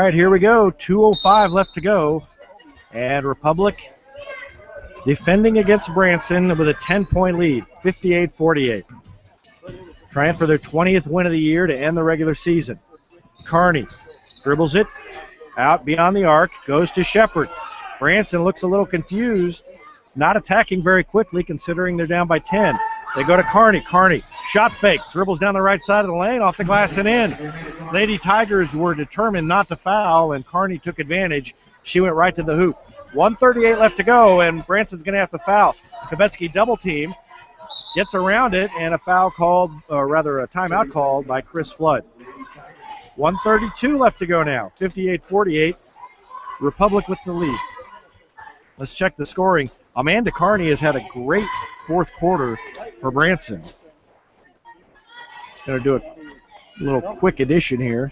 right, here we go. 2:05 left to go. And Republic defending against Branson with a 10-point lead, 58-48. Trying for their 20th win of the year to end the regular season. Carney dribbles it out beyond the arc, goes to Shepard. Branson looks a little confused, not attacking very quickly considering they're down by 10. They go to Carney. Carney, shot fake, dribbles down the right side of the lane, off the glass and in. Lady Tigers were determined not to foul, and Carney took advantage. She went right to the hoop. 1:38 left to go, and Branson's going to have to foul. Kubetsky double team, gets around it, and a foul called, or rather a timeout called by Chris Flood. 1:32 left to go now, 58-48. Republic with the lead. Let's check the scoring. Amanda Carney has had a great fourth quarter for Branson. Going to do a little quick addition here.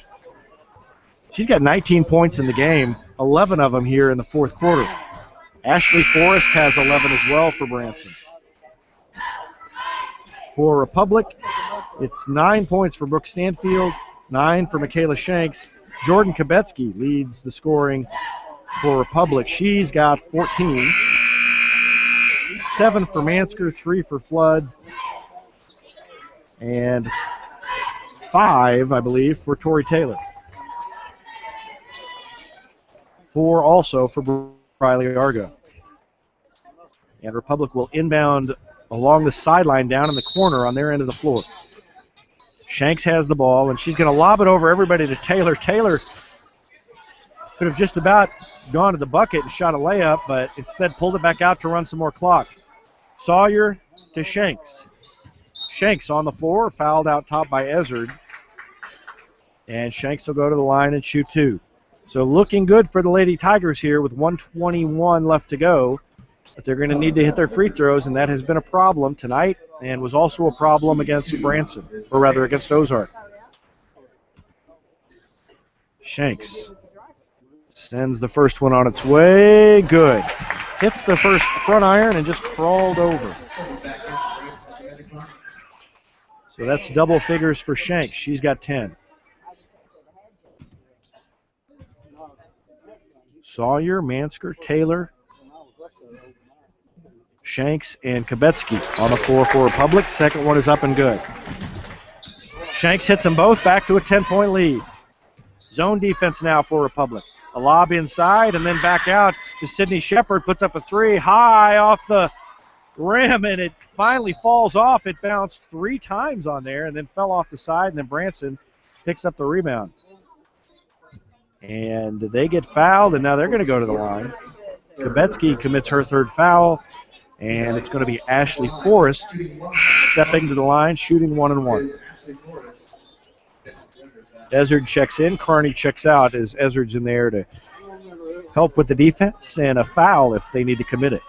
She's got 19 points in the game, 11 of them here in the fourth quarter. Ashley Forrest has 11 as well for Branson. For Republic, it's 9 points for Brooke Stanfield, 9 for Michaela Shanks. Jordan Kubetsky leads the scoring for Republic. She's got 14. 7 for Mansker, 3 for Flood, and 5, I believe, for Tori Taylor. 4 also for Riley Argo. And Republic will inbound along the sideline down in the corner on their end of the floor. Shanks has the ball, and she's going to lob it over everybody to Taylor. Taylor could have just about gone to the bucket and shot a layup, but instead pulled it back out to run some more clock. Sawyer to Shanks. Shanks on the floor, fouled out top by Ezard. And Shanks will go to the line and shoot 2. So looking good for the Lady Tigers here with 1:21 left to go. But they're going to need to hit their free throws, and that has been a problem tonight and was also a problem against Branson, or rather against Ozark. Shanks sends the first one on its way. Good. Hit the first front iron and just crawled over. So that's double figures for Shanks. She's got 10. Sawyer, Mansker, Taylor, Shanks, and Kubetsky on the floor for Republic. Second one is up and good. Shanks hits them both, back to a 10-point lead. Zone defense now for Republic. A lob inside and then back out to Sydney Shepard. Puts up a 3 high off the rim, and it finally falls off. It bounced 3 times on there and then fell off the side, and then Branson picks up the rebound. And they get fouled, and now they're going to go to the line. Kubetsky commits her third foul, and it's going to be Ashley Forrest stepping to the line, shooting 1-1. Ezard checks in, Carney checks out as Ezard's in there to help with the defense, and a foul if they need to commit it.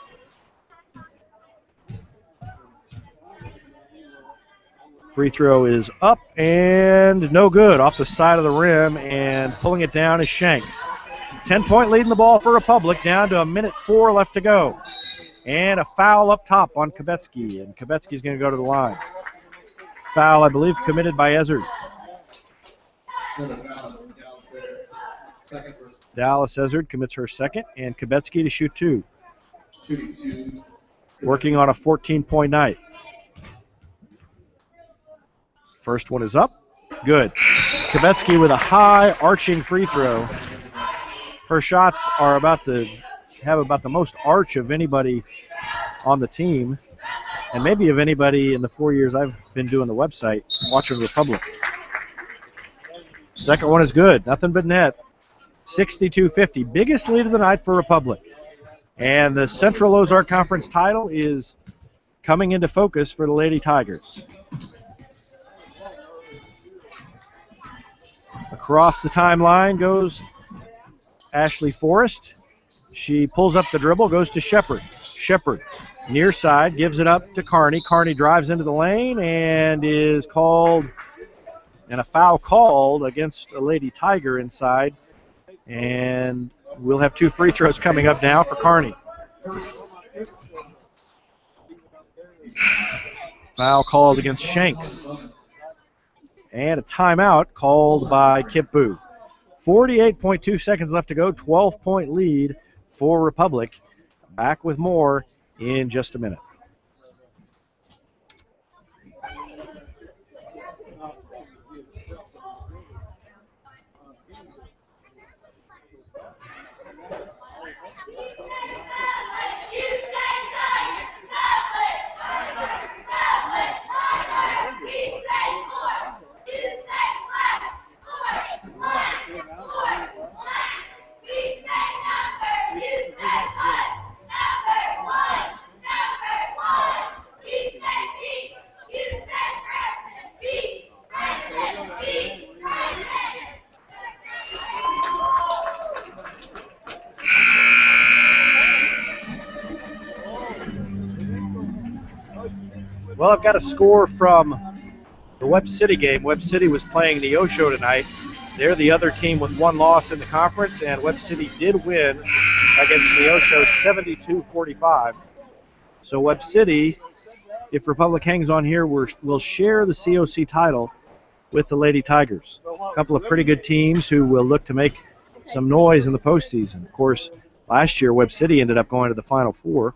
Free throw is up and no good, off the side of the rim, and pulling it down is Shanks. 10-point lead in the ball for Republic, down to 1:04 left to go. And a foul up top on Kubetsky, and Kubetsky's going to go to the line. Foul, I believe, committed by Ezard. Dallas Ezard commits her second, and Kubetsky to shoot 2. Working on a 14-point night. First one is up. Good. Kubetsky with a high arching free throw. Her shots are about the most arch of anybody on the team, and maybe of anybody in the 4 years I've been doing the website, watching Republic. Second one is good. Nothing but net. 62-50. Biggest lead of the night for Republic. And the Central Ozark Conference title is coming into focus for the Lady Tigers. Across the timeline goes Ashley Forrest. She pulls up the dribble, goes to Shepard. Shepard, near side, gives it up to Carney. Carney drives into the lane and is called, and a foul called against a Lady Tiger inside. And we'll have 2 free throws coming up now for Carney. Foul called against Shanks. And a timeout called by Kip Boo. 48.2 seconds left to go. 12-point lead for Republic. Back with more in just a minute. Well, I've got a score from the Webb City game. Webb City was playing the Neosho tonight. They're the other team with one loss in the conference, and Webb City did win against Neosho 72-45. So Webb City, if Republic hangs on here, will share the COC title with the Lady Tigers. A couple of pretty good teams who will look to make some noise in the postseason. Of course, last year Webb City ended up going to the Final Four.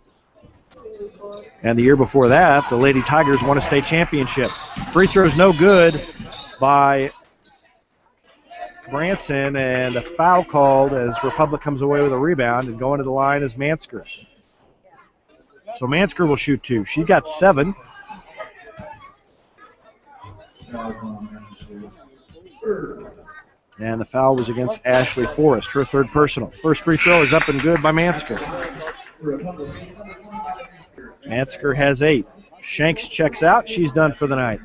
And the year before that, the Lady Tigers won a state championship. Free throw's no good by Branson, and a foul called as Republic comes away with a rebound, and going to the line is Mansker. So Mansker will shoot 2. She got 7. And the foul was against Ashley Forrest, her 3rd personal. First free throw is up and good by Mansker. Mansker has 8. Shanks checks out. She's done for the night.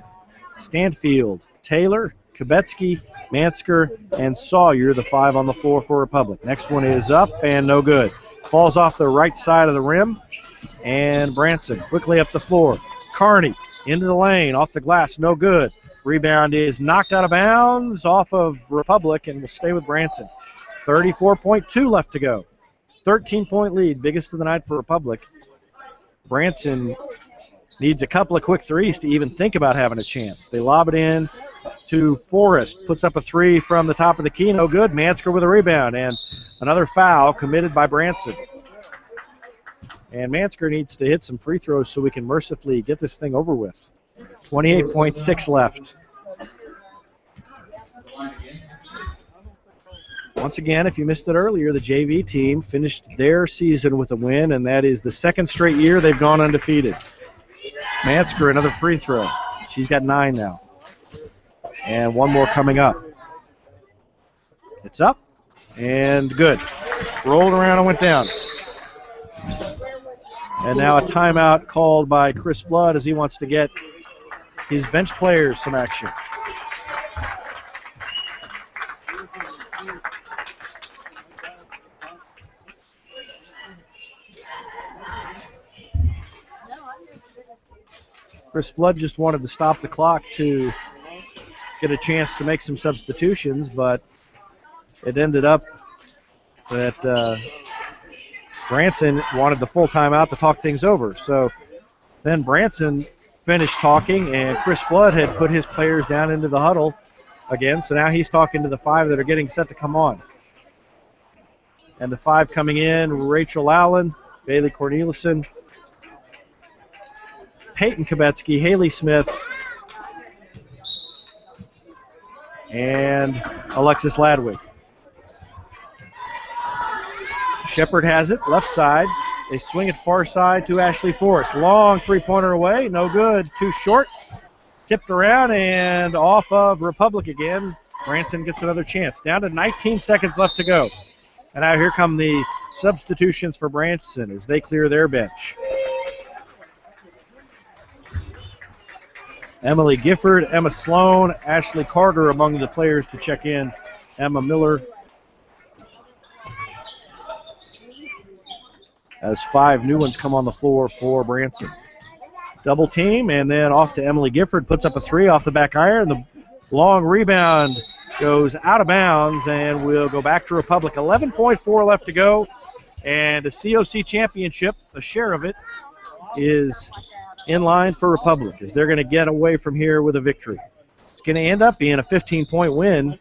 Stanfield, Taylor, Kubetsky, Mansker, and Sawyer, the 5 on the floor for Republic. Next one is up and no good. Falls off the right side of the rim. And Branson quickly up the floor. Carney into the lane, off the glass, no good. Rebound is knocked out of bounds off of Republic and will stay with Branson. 34.2 left to go. 13-point lead, biggest of the night for Republic. Branson needs a couple of quick threes to even think about having a chance. They lob it in to Forrest. Puts up a 3 from the top of the key. No good. Mansker with a rebound. And another foul committed by Branson. And Mansker needs to hit some free throws so we can mercifully get this thing over with. 28.6 left. Once again, if you missed it earlier, the JV team finished their season with a win, and that is the 2nd straight year they've gone undefeated. Mansker, another free throw. She's got 9 now. And one more coming up. It's up and good. Rolled around and went down. And now a timeout called by Chris Flood as he wants to get his bench players some action. Chris Flood just wanted to stop the clock to get a chance to make some substitutions, but it ended up that Branson wanted the full timeout to talk things over. So then Branson finished talking, and Chris Flood had put his players down into the huddle again, so now he's talking to the 5 that are getting set to come on. And the 5 coming in, Rachel Allen, Bailey Cornelison, Peyton Kubetsky, Haley Smith, and Alexis Ladwig. Shepard has it, left side. They swing it far side to Ashley Forrest. Long three-pointer away, no good, too short. Tipped around and off of Republic again. Branson gets another chance. Down to 19 seconds left to go. And now here come the substitutions for Branson as they clear their bench. Emily Gifford, Emma Sloan, Ashley Carter among the players to check in. Emma Miller. As 5 new ones come on the floor for Branson. Double team, and then off to Emily Gifford. Puts up a 3 off the back iron. The long rebound goes out of bounds, and we'll go back to Republic. 11.4 left to go, and the COC championship, a share of it, is in line for Republic as they're going to get away from here with a victory. It's going to end up being a 15-point win,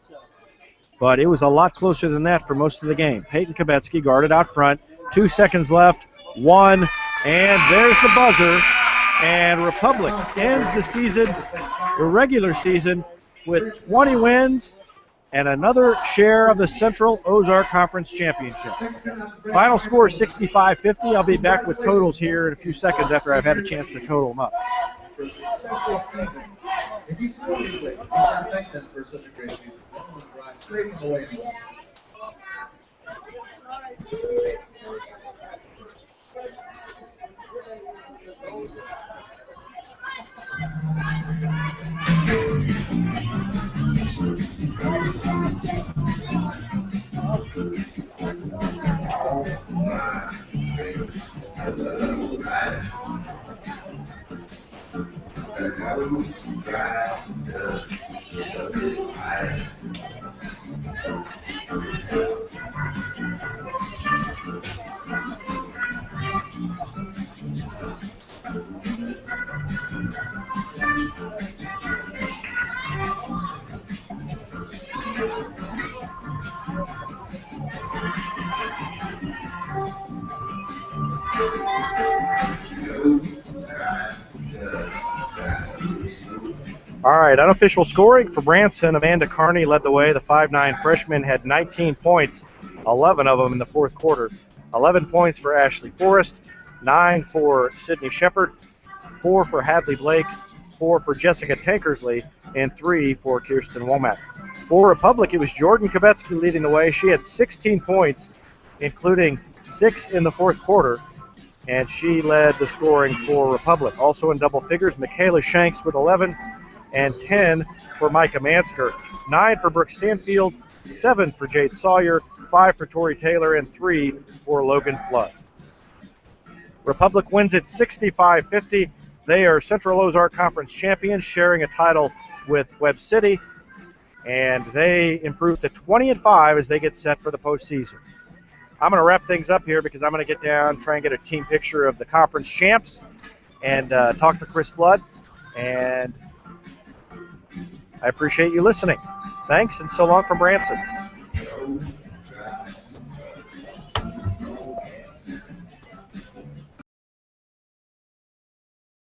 but it was a lot closer than that for most of the game. Peyton Kubetsky guarded out front. 2 seconds left. 1, and there's the buzzer. And Republic ends the season, the regular season, with 20 wins and another share of the Central Ozark Conference Championship. Final score 65-50. I'll be back with totals here in a few seconds after I've had a chance to total them up. For a successful season. If you still need to thank them for such a great season. Straight from the way. All right, unofficial scoring for Branson. Amanda Carney led the way. The 5'9" freshman had 19 points, 11 of them in the fourth quarter. 11 points for Ashley Forrest, 9 for Sydney Shepard, 4 for Hadley Blake, 4 for Jessica Tankersley, and 3 for Kirsten Womack. For Republic, it was Jordan Kubetsky leading the way. She had 16 points, including 6 in the fourth quarter, and she led the scoring for Republic. Also in double figures, Michaela Shanks with 11, and 10 for Micah Mansker, 9 for Brooke Stanfield, 7 for Jade Sawyer, 5 for Tori Taylor, and 3 for Logan Flood. Republic wins it 65-50. They are Central Ozark Conference champions, sharing a title with Webb City, and they improve to 20-5 as they get set for the postseason. I'm going to wrap things up here because I'm going to get down, try and get a team picture of the conference champs, and talk to Chris Flood, and I appreciate you listening. Thanks, and so long from Branson.